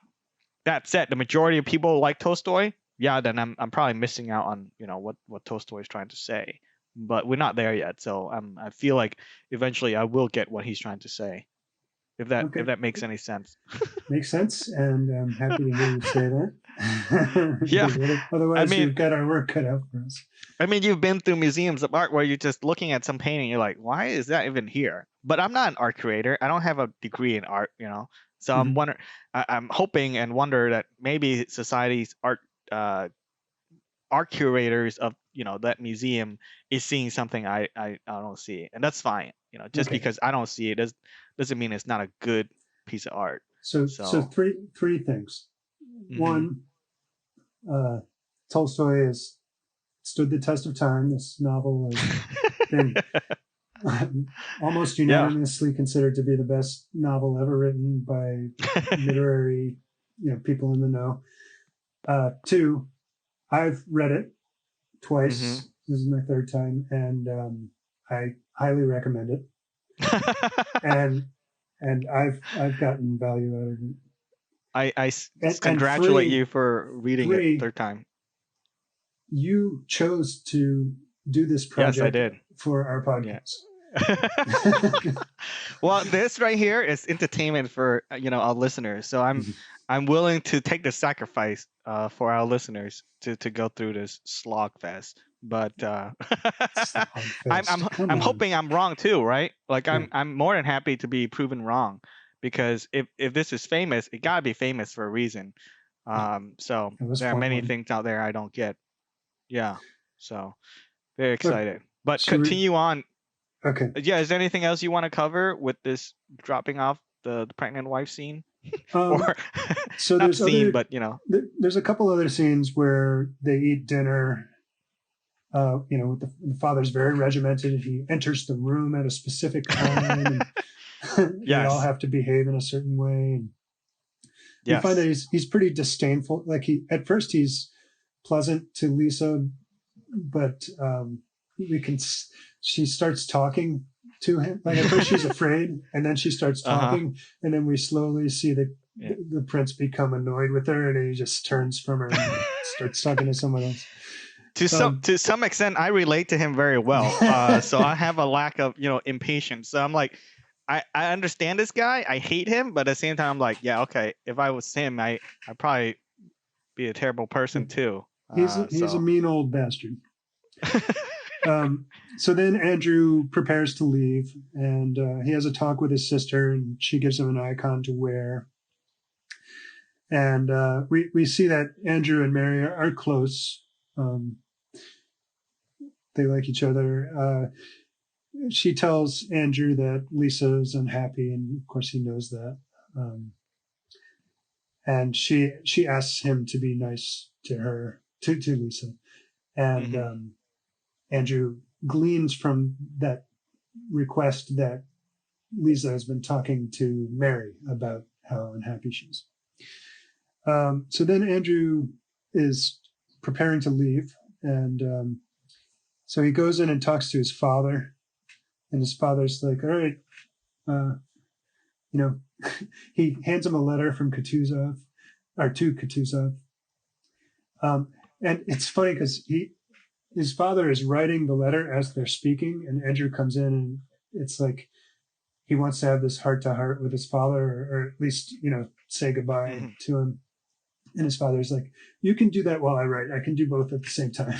that said, the majority of people like Tolstoy. Yeah, then I'm probably missing out on what Tolstoy is trying to say, but we're not there yet. So I feel like eventually I will get what he's trying to say, if that okay. if that makes any sense. Makes sense. And I'm happy to hear you say that. Yeah, Because I otherwise, mean, we've got our work cut out for us. you've been through museums of art where you're just looking at some painting, you're like, why is that even here? But I'm not an art curator. I don't have a degree in art, So I'm Mhm. wonder, I'm hoping and wonder that maybe society's uh, art curators of that museum is seeing something I don't see, and that's fine. Just Okay. because I don't see it doesn't mean it's not a good piece of art. So So, three things. hmm One, uh, Tolstoy has stood the test of time. This novel has been almost yeah, unanimously considered to be the best novel ever written by literary, people in the know. Two, I've read it hmm twice. This is my third time, and I highly recommend it. And I've gotten value out of it. And congratulate you for reading it three, third time. you chose to do this Yes, I project did. for our Yeah. podcast. Well, this right here is entertainment for our listeners. So I'm willing to take the sacrifice for our listeners to go through this slog fest. But I'm Slogfest. I'm Come I'm on. hoping I'm wrong too, right? Like Yeah, I'm more than happy to be proven wrong, because if this is famous, it gotta be famous for a reason. yeah. So That was there are point many one. things out there I don't get. Yeah. So very Look, excited. But should we? continue on. Okay. Yeah, is there anything else you want to cover with this dropping off the pregnant wife scene? Um, Or so not scene, but there's a couple other scenes where they eat dinner. The father's very regimented. He enters the room at a specific time, and they all yes, have to behave in a certain way. And you find that yes. he's pretty disdainful. Like at first he's pleasant to Lisa, but we can she starts talking to him. Like at first she's afraid, and then she starts Uh-huh. talking, and then we slowly see Yeah. the prince become annoyed with her, and he just turns from her and starts talking to someone else. To some Um, to some extent, I relate to him very well. So I have a lack of impatience. So I'm like, I understand this guy. I hate him, but at the same time, I'm like, yeah, okay. If I was him, I probably be a terrible person too. he's a So mean old bastard. Um, so then Andrew prepares to leave, and he has a talk with his sister, and she gives him an icon to wear. And we see that Andrew and Mary are close. Um, they like each other. She tells Andrew that Lisa is unhappy, and of course he knows that. And she asks him to be nice to her, to Lisa. And hmm Andrew gleans from that request that Lisa has been talking to Mary about how unhappy she is. So then Andrew is preparing to leave, and so he goes in and talks to his father, And his father's like, all right, he hands him a letter from Kutuzov, or to Kutuzov. And it's funny because his father is writing the letter as they're speaking, and Andrew comes in, and it's like he wants to have this heart-to-heart with his father, or at least, say goodbye to him. And his father's like, you can do that while I write. I can do both at the same time.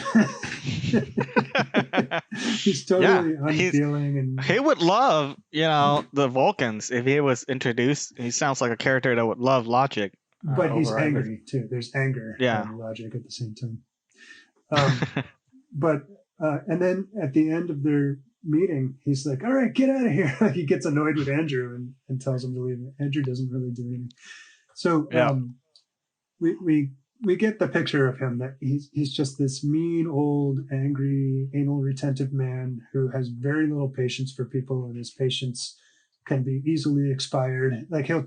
He's totally unfeeling. And he would love, the Vulcans if he was introduced. He sounds like a character that would love logic. But he's angry too. There's anger and logic at the same time. And then at the end of their meeting, he's like, all right, get out of here. He gets annoyed with Andrew and tells him to leave. Andrew doesn't really do anything. So we get the picture of him, that he's just this mean, old, angry, anal retentive man who has very little patience for people, and his patience can be easily expired. Like he'll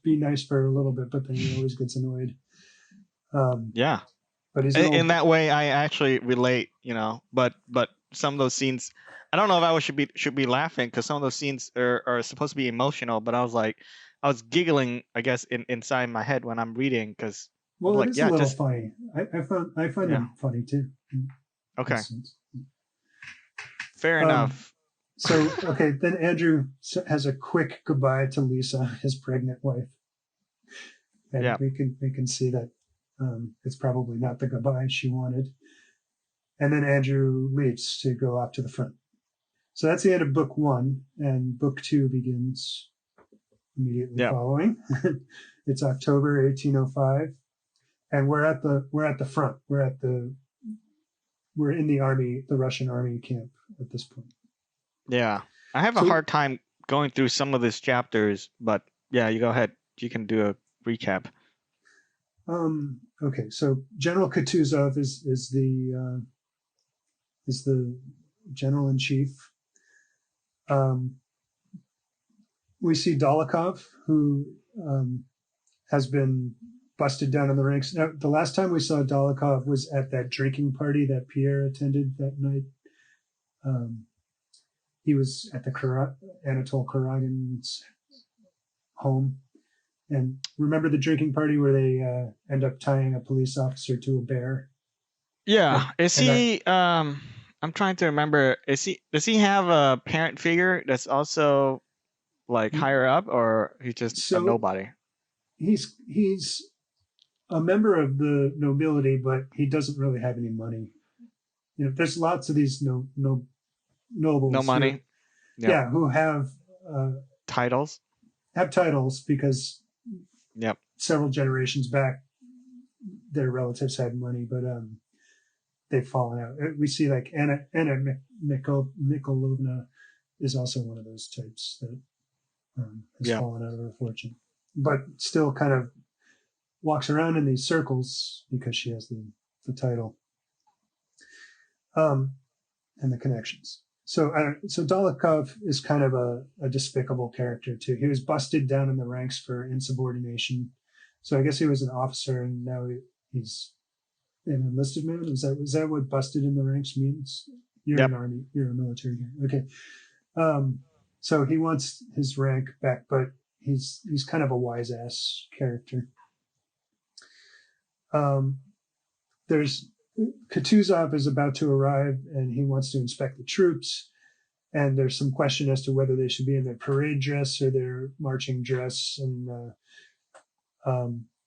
be nice for a little bit, but then he always gets annoyed. But he's in that way, I actually relate, but some of those scenes, I don't know if I should be laughing, because some of those scenes are supposed to be emotional, but I was giggling, I guess, inside my head when I'm reading, because it's a little funny. I find them funny too. Okay, fair enough. So then Andrew has a quick goodbye to Lisa, his pregnant wife, and we can see that it's probably not the goodbye she wanted. And then Andrew leaves to go off to the front. So that's the end of book 1, and book 2 begins immediately following. It's October 1805, and we're at the front. We're in the army, the Russian army camp at this point. Yeah, I have a hard time going through some of these chapters, but you go ahead. You can do a recap. Okay, so General Kutuzov is the general in chief. We see Dolokhov, who has been busted down in the ranks. Now, the last time we saw Dolokhov was at that drinking party that Pierre attended that night. He was at the Anatole Karagin's home. And remember the drinking party where they end up tying a police officer to a bear? Yeah. Is he... I'm trying to remember. Does he have a parent figure that's also like higher up, or he's just a nobody? He's a member of the nobility, but he doesn't really have any money. There's lots of these nobles. No money. Who have titles. Have titles because several generations back, their relatives had money, but they've fallen out. We see like Anna Mikhailovna is also one of those types that has fallen out of her fortune, but still kind of walks around in these circles because she has the title and the connections. So Dolokhov is kind of a despicable character too. He was busted down in the ranks for insubordination. So I guess he was an officer, and now he's an enlisted man. Is that what busted in the ranks means? You're an army. You're a military guy. Okay. So he wants his rank back, but he's kind of a wise ass character. There's Kutuzov is about to arrive, and he wants to inspect the troops. And there's some question as to whether they should be in their parade dress or their marching dress. And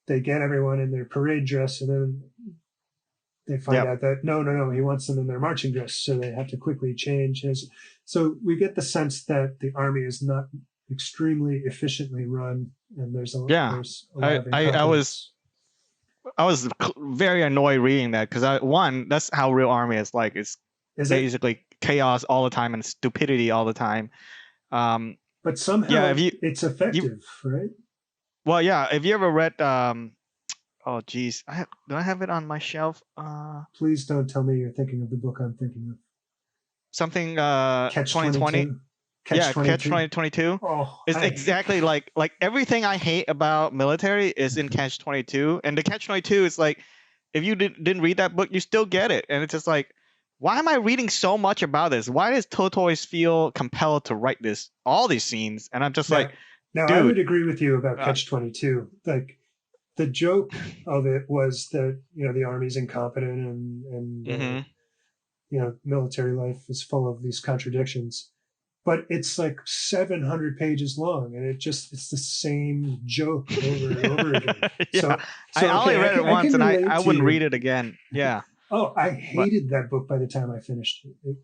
they get everyone in their parade dress, and then they find out that no, he wants them in their marching dress, so they have to quickly change. So we get the sense that the army is not extremely efficiently run, and there's a lot of incompetence. I was very annoyed reading that, because that's how real army is like. It's basically chaos all the time and stupidity all the time. But somehow it's effective, right? Well, yeah. If you ever read, oh geez, do I have it on my shelf? Please don't tell me you're thinking of the book I'm thinking of. Something Catch 2020. Catch 2022. Oh, it's exactly like everything I hate about military is in Catch 22, and the Catch 22 is like, if you didn't read that book, you still get it, and it's just like, why am I reading so much about this? Why does Tolstoy feel compelled to write all these scenes? And I'm just Now, like, now I dude, would agree with you about uh, Catch-22. Like the joke of it was that the army's incompetent and mhm. military life is full of these contradictions. But it's like 700 pages long, and it's the same joke over and over again. Yeah, So I so only okay, read it I once, can and relate I to wouldn't you. read it again. Yeah, Oh, I but hated that book by the time I finished it.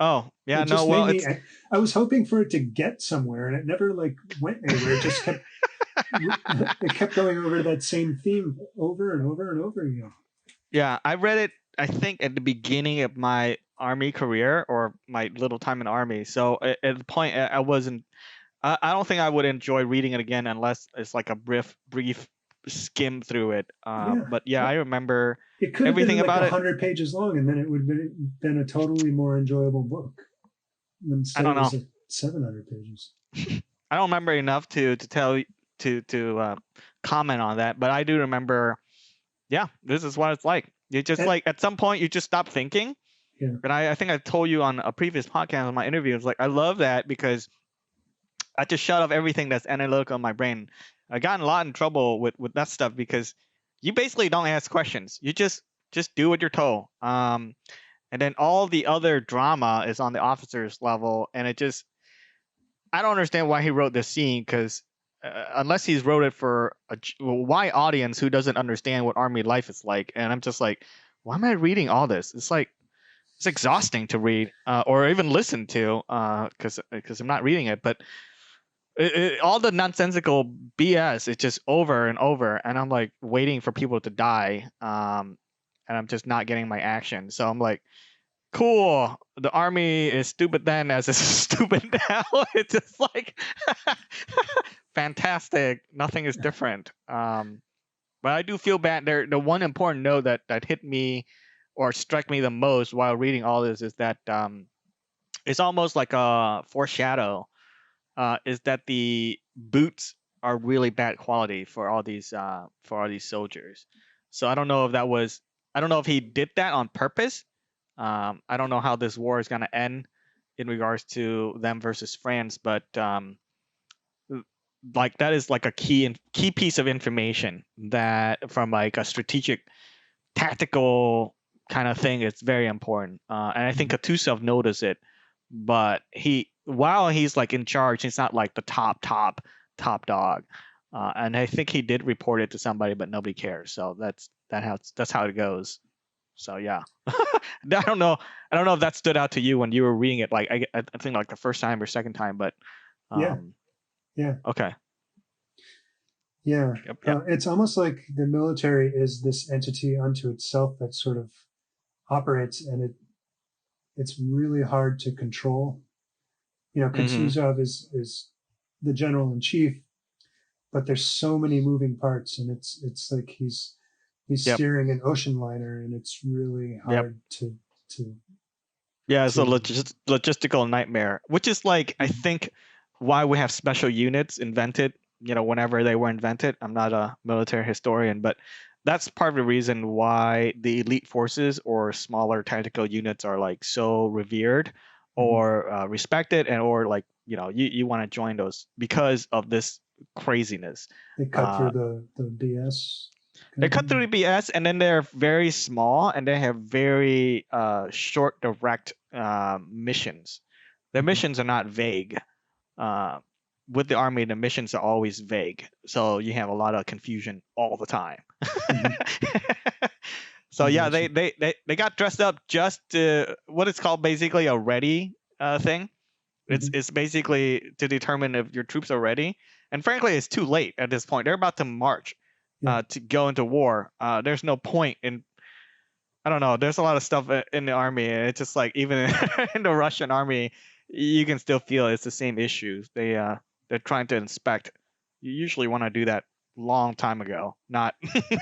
oh yeah, It no, just well, made me. it's I was hoping for it to get somewhere, and it never like went anywhere. It just kept. It kept going over that same theme over and over and over again. yeah, I read it. I think at the beginning of my army career or my little time in the army. So at the point, I wasn't. I don't think I would enjoy reading it again unless it's like a brief skim through it. Yeah, But yeah, I remember it could have been everything like about it. 100 pages long, and then it would have been a totally more enjoyable book. I Instead, it don't know. was like 700 pages. I don't remember enough to tell to comment on that, but I do remember. Yeah, this is what it's like. You just And, like at some point you just stop thinking. yeah, And I think I told you on a previous podcast on my interview. It's like I love that because I just shut off everything that's analytical in my brain. I got in a lot in trouble with that stuff because you basically don't ask questions. You just do what you're told. And then all the other drama is on the officer's level, and it just I don't understand why he wrote this scene because unless he's wrote it for a why audience who doesn't understand what army life is like, and I'm just like, why am I reading all this? It's like it's exhausting to read or even listen to because I'm not reading it, but all the nonsensical BS is just over and over, and I'm like waiting for people to die, and I'm just not getting my action. So I'm like, cool. The army is stupid then, as it's stupid now. It's just like fantastic. Nothing is different. But I do feel bad. There, the one important note that hit me or struck me the most while reading all this is that it's almost like a foreshadow. Is that the boots are really bad quality for all these soldiers. So I don't know if that was I don't know if he did that on purpose. I don't know how this war is gonna end in regards to them versus France, but like that is like a key piece of information that from like a strategic tactical kind of thing it's very important. And I think Kutuzov noticed it, but he while he's like in charge, he's not like the top dog. And I think he did report it to somebody, but nobody cares. So that's how it goes. So yeah, I don't know. I don't know if that stood out to you when you were reading it. Like I think like the first time or second time, but yeah, um, yeah, okay, yeah. yep, yep, It's almost like the military is this entity unto itself that sort of operates, and it's really hard to control. mm-hmm, Kutuzov is the general in chief, but there's so many moving parts, and it's like he's yep, steering an ocean liner, and it's really yep. hard to Yeah, it's a to logistical nightmare, which is like I think why we have special units invented. Whenever they were invented. I'm not a military historian, but that's part of the reason why the elite forces or smaller tactical units are like so revered Mhm. or respected, and or like you want to join those because of this craziness. They cut Uh, through the BS kind they of cut through thing. the BS, and then they're very small, and they have very short, direct missions. Their Mhm. missions are not vague. Uh, with the army, the missions are always vague, so you have a lot of confusion all the time. Mhm. So I yeah, got they got dressed up just to what it's called basically a ready thing. It's Mhm. it's basically to determine if your troops are ready. And frankly, it's too late at this point. They're about to march Yeah. to go into war. There's no point in I don't know. There's a lot of stuff in the army, and it's just like even in the Russian army, you can still feel it's the same issues. They're trying to inspect. You usually want to do that long time ago, not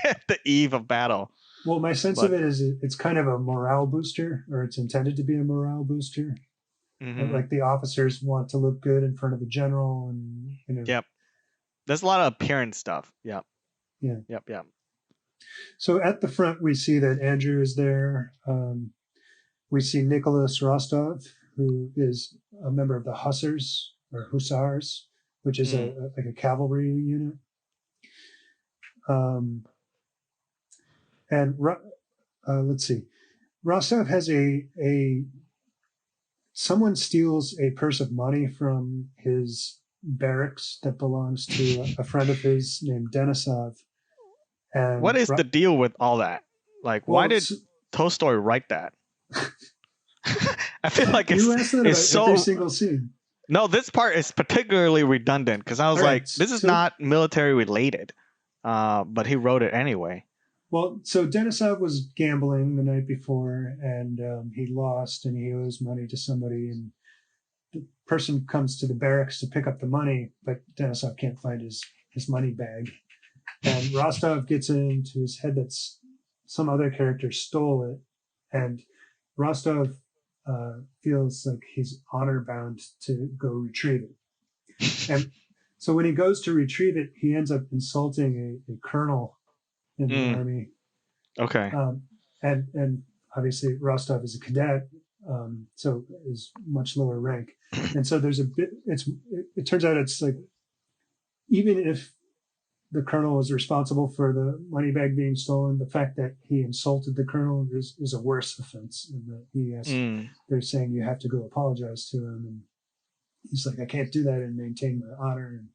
at the eve of battle. Well, my sense of But it is it's kind of a morale booster, or it's intended to be a morale booster. hmm Like the officers want to look good in front of the general, and yep, there's a lot of appearance stuff. Yep, yeah. yep, yep. So at the front, we see that Andrew is there. We see Nicholas Rostov, who is a member of the Hussars or Hussars, which is Mm. like a cavalry unit. And let's see, Rostov has someone steals a purse of money from his barracks that belongs to a friend of his named Denisov. What And is the deal with all that? Like, why well, did Tolstoy write that? I feel like you asked that it's about every so. single scene. No, this part is particularly redundant because I was All right, like, this is so not military related. But he wrote it anyway. well, so Denisov was gambling the night before, and he lost, and he owes money to somebody, and the person comes to the barracks to pick up the money, but Denisov can't find his money bag, and Rostov gets it into his head that some other character stole it, and Rostov feels like he's honor bound to go retrieve it, and so when he goes to retrieve it, he ends up insulting a colonel in the army. Okay. And obviously Rostov is a cadet, so is much lower rank, and so there's a bit. It turns out it's like even if the colonel was responsible for the money bag being stolen, the fact that he insulted the colonel is a worse offense, and that he has. They're saying you have to go apologize to him, and he's like, I can't do that and maintain my honor, and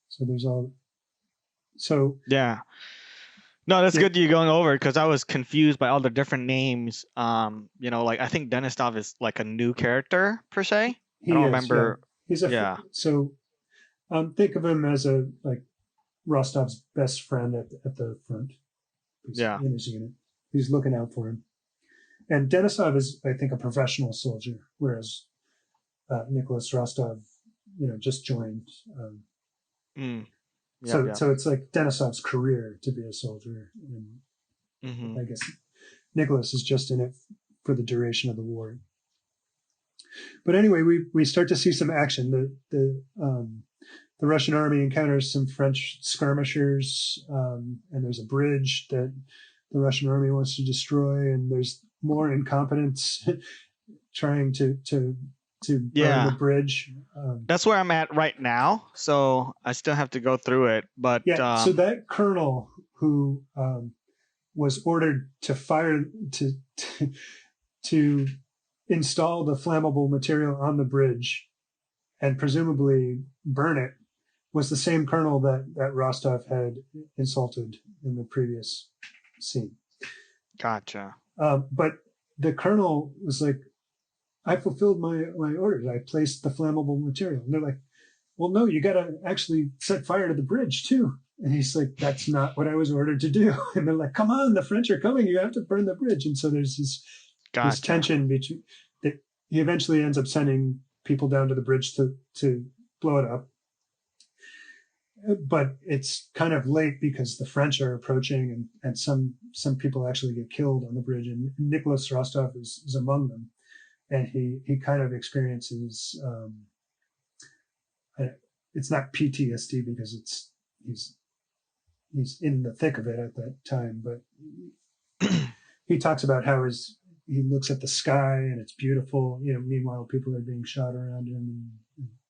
so there's all. So yeah. No, that's good you going over because I was confused by all the different names. Like I think Denisov is like a new character per se. I don't remember. Yeah. So think of him as like Rostov's best friend at the front. In his unit. He's looking out for him. And Denisov is, I think, a professional soldier, whereas Nicholas Rostov, just joined. So it's like Denisov's career to be a soldier, and I guess Nicholas is just in it for the duration of the war. But anyway, we start to see some action. The Russian army encounters some French skirmishers, and there's a bridge that the Russian army wants to destroy, and there's more incompetence trying to burn the bridge. That's where I'm at right now, so I still have to go through it. But so that colonel who was ordered to fire to install the flammable material on the bridge and presumably burn it was the same colonel that Rostov had insulted in the previous scene. Gotcha. But the colonel was like, I fulfilled my orders. I placed the flammable material. And they're like, well, no, you got to actually set fire to the bridge too. And he's like, that's not what I was ordered to do. And they're like, come on, the French are coming. You have to burn the bridge. And so there's this tension between that. He eventually ends up sending people down to the bridge to blow it up. But it's kind of late because the French are approaching, and some people actually get killed on the bridge. And Nicholas Rostov is among them. And he kind of experiences, it's not PTSD because he's in the thick of it at that time, but he talks about how he looks at the sky and it's beautiful, meanwhile people are being shot around him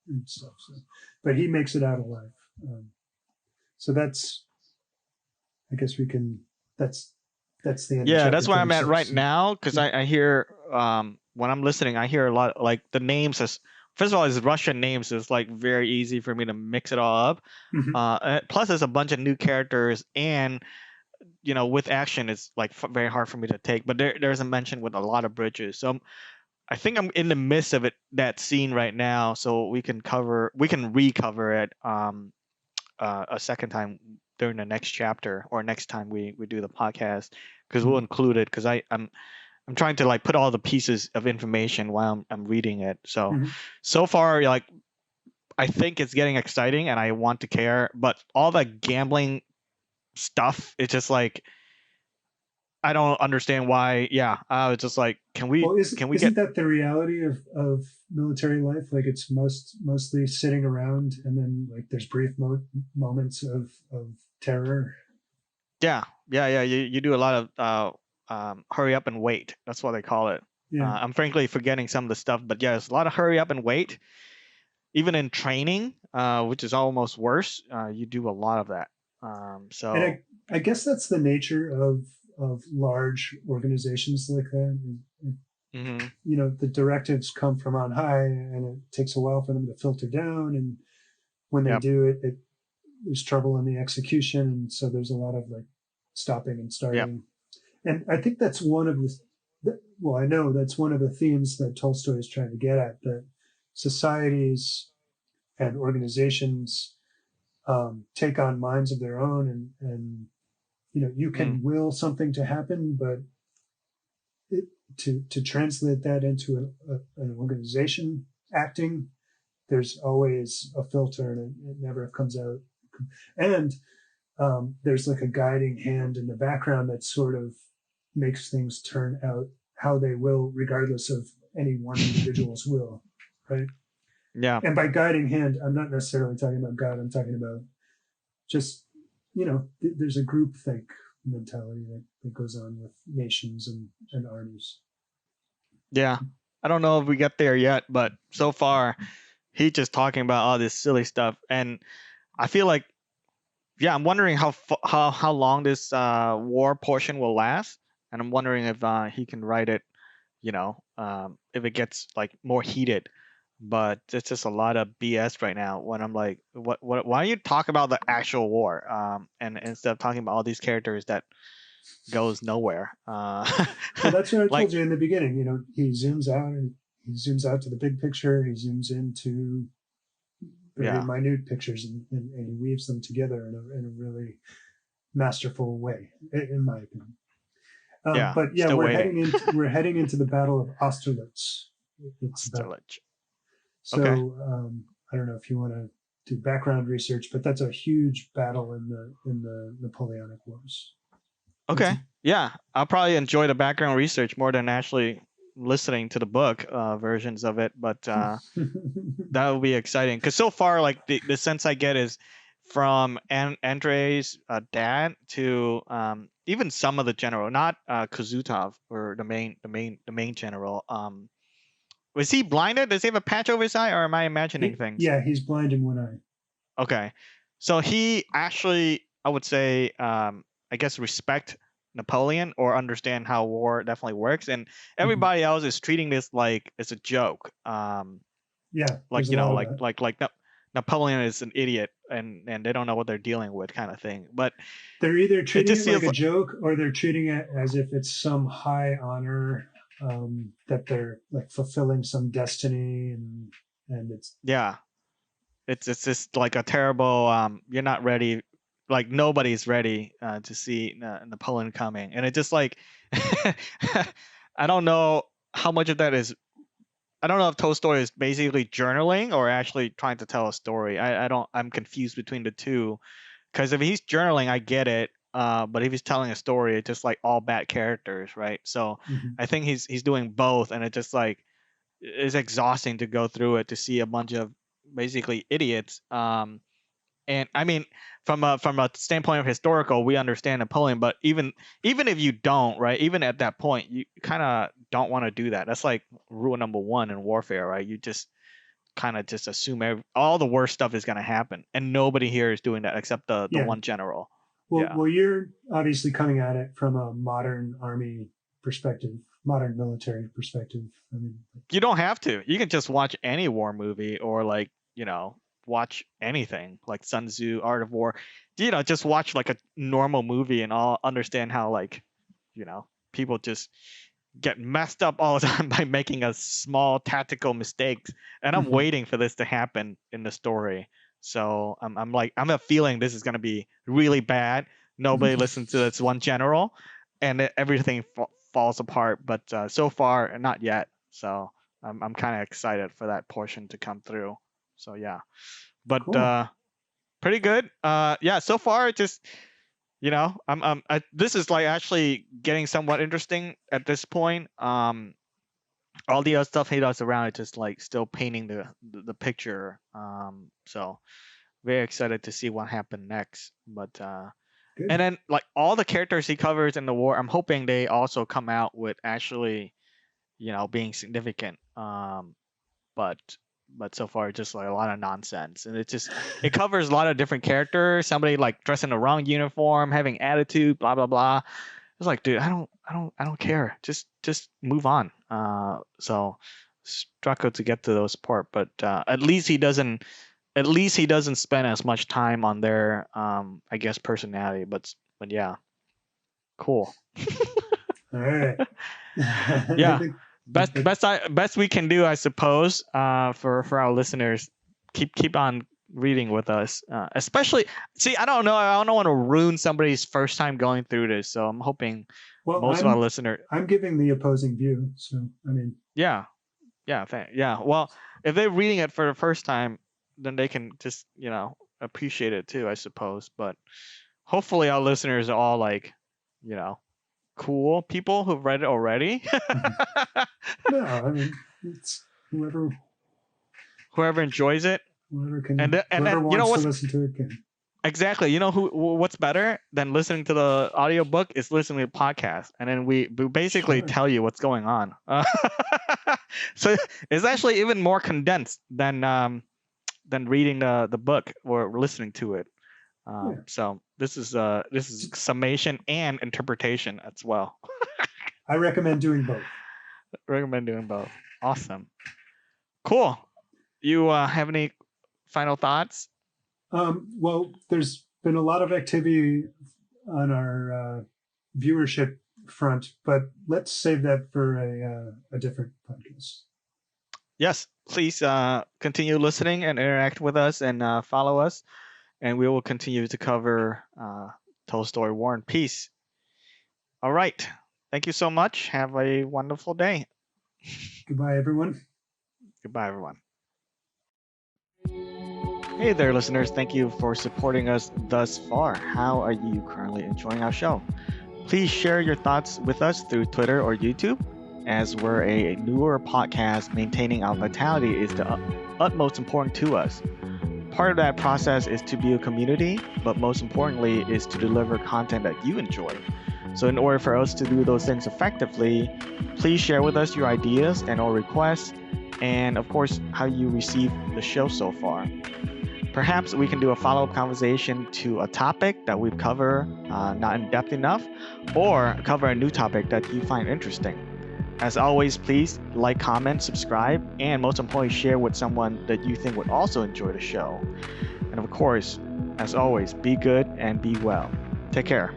and stuff. So, but he makes it out alive. So that's, I guess that's the end. Yeah, that's where I'm at right now because I hear when I'm listening, I hear a lot like the names. First of all, it's Russian names, so it's like very easy for me to mix it all up. Plus, there's a bunch of new characters, and with action, it's like very hard for me to take. But there's a mention with a lot of bridges, so I think I'm in the midst of that scene right now. So we can recover it a second time during the next chapter or next time we do the podcast because we'll include it because I'm trying to like put all the pieces of information while I'm reading it. So far, like I think it's getting exciting and I want to care, but all the gambling stuff, it's just like I don't understand why. Yeah, it's just like isn't that the reality of military life? Like it's mostly sitting around and then like there's brief moments of terror. Yeah. You do a lot of hurry up and wait. That's what they call it. Yeah. I'm frankly forgetting some of the stuff, but yeah, there's a lot of hurry up and wait. Even in training, which is almost worse, you do a lot of that. And So I guess that's the nature of large organizations like that. hmm You know, the directives come from on high, and it takes a while for them to filter down. And when they yep, do it, there's trouble in the execution, and so there's a lot of like stopping and yep, starting. And I think that's one of well, I know that's one of the themes that Tolstoy is trying to get at, that societies and organizations take on minds of their own, and you know, you mm, can will something to happen, but it, to translate that into an organization acting, there's always a filter, and it never comes out. And there's like a guiding hand in the background that sort of makes things turn out how they will, regardless of any one individual's will, right? yeah, And by guiding hand, I'm not necessarily talking about God. I'm talking about just, you know, there's a group think mentality that goes on with nations and armies. yeah. I don't know if we get there yet, but so far he's just talking about all this silly stuff, and I feel like, yeah, I'm wondering how long this war portion will last, and I'm wondering if he can write it, if it gets like more heated. But it's just a lot of BS right now. When I'm like, what? Why don't you talk about the actual war? And instead of talking about all these characters that goes nowhere. Well, that's what I Like, told you in the beginning. You know, he zooms out to the big picture. He zooms into very yeah, minute pictures, and he weaves them together in a really masterful way, in my opinion. yeah. But yeah, Still waiting. we're heading into the Battle of Austerlitz. It's about Austerlitz. Okay. so I don't know if you want to do background research, but that's a huge battle in the Napoleonic Wars. It's Okay. Yeah, I'll probably enjoy the background research more than actually listening to the book versions of it, but that would be exciting. Because so far, like the sense I get is from Andrei's dad to even some of the general, not Kuzutov or the main general. Was he blinded? Does he have a patch over his eye, or am I imagining things? yeah, he's blind in one eye. Okay. So he actually, I would say, I guess, respect Napoleon or understand how war definitely works, and Mhm. everybody else is treating this like it's a joke. Yeah, Like there's a lot of like that. Napoleon is an idiot, and they don't know what they're dealing with, kind of thing. But They're either it treating just it like feels a like, joke, or they're treating it as if it's some high honor, that they're like fulfilling some destiny, and it's yeah, it's just like a terrible. You're not ready. Like nobody's ready to see Napoleon coming, and it just like I don't know how much of that is. I don't know if Tolstoy is basically journaling or actually trying to tell a story. I don't. I'm confused between the two. Because if he's journaling, I get it. But if he's telling a story, it's just like all bad characters, right? So mhm. I think he's doing both, and it just like is exhausting to go through it to see a bunch of basically idiots. And I mean, from a standpoint of historical, we understand Napoleon, but even if you don't, right? Even at that point, you kind of don't want to do that. That's like rule number one in warfare, right? You just kind of just assume all the worst stuff is going to happen, and nobody here is doing that except the Yeah. one general. Well, Yeah, well, you're obviously coming at it from a modern army perspective, modern military perspective. I mean, you don't have to. You can just watch any war movie or like watch anything like Sun Tzu, Art of War. Just watch like a normal movie and all understand how like people just get messed up all the time by making a small tactical mistakes. And I'm mhm. waiting for this to happen in the story. So I'm like I'm a feeling this is gonna be really bad. Nobody listens to this one general, and everything falls apart. But so far, not yet. So I'm kind of excited for that portion to come through. So yeah, but Cool. pretty good. Yeah, so far just this is like actually getting somewhat interesting at this point. All the other stuff he does around it just like still painting the picture. So very excited to see what happened next. But and Good. then like all the characters he covers in the war, I'm hoping they also come out with actually being significant. But so far it's just like a lot of nonsense, and it covers a lot of different characters. Somebody like dressed in the wrong uniform, having attitude, blah blah blah. It's like, dude, I don't care. Just move on. So struggle to get to those part, but at least he doesn't spend as much time on their I guess personality. But yeah, cool. All right. Yeah. Best we can do, I suppose, for our listeners. Keep on reading with us, especially. See, I don't know. I don't want to ruin somebody's first time going through this, so I'm hoping most of our listeners. I'm giving the opposing view, so I mean. Yeah. Well, if they're reading it for the first time, then they can just appreciate it too, I suppose. But hopefully, our listeners are all like, cool people who've read it already. No, I mean, it's whoever enjoys it, whoever can, and whoever then, wants to listen to it can. Exactly. What's better than listening to the audiobook is listening to the podcast, and then we basically tell you what's going on. So it's actually even more condensed than reading the book or listening to it. So this is summation and interpretation as well. I recommend doing both. Awesome. Cool. You have any final thoughts? Well, there's been a lot of activity on our viewership front, but let's save that for a different podcast. Yes, please continue listening and interact with us and follow us, and we will continue to cover Tolstoy, War and Peace. All right. Thank you so much. Have a wonderful day. Goodbye, everyone. Goodbye, everyone. Hey there, listeners. Thank you for supporting us thus far. How are you currently enjoying our show? Please share your thoughts with us through Twitter or YouTube. As we're a newer podcast, maintaining our vitality is the utmost important to us. Part of that process is to be a community, but most importantly is to deliver content that you enjoy. So in order for us to do those things effectively, please share with us your ideas and or requests, and of course, how you receive the show so far. Perhaps we can do a follow-up conversation to a topic that we've covered not in depth enough, or cover a new topic that you find interesting. As always, please like, comment, subscribe, and most importantly, share with someone that you think would also enjoy the show. And of course, as always, be good and be well. Take care.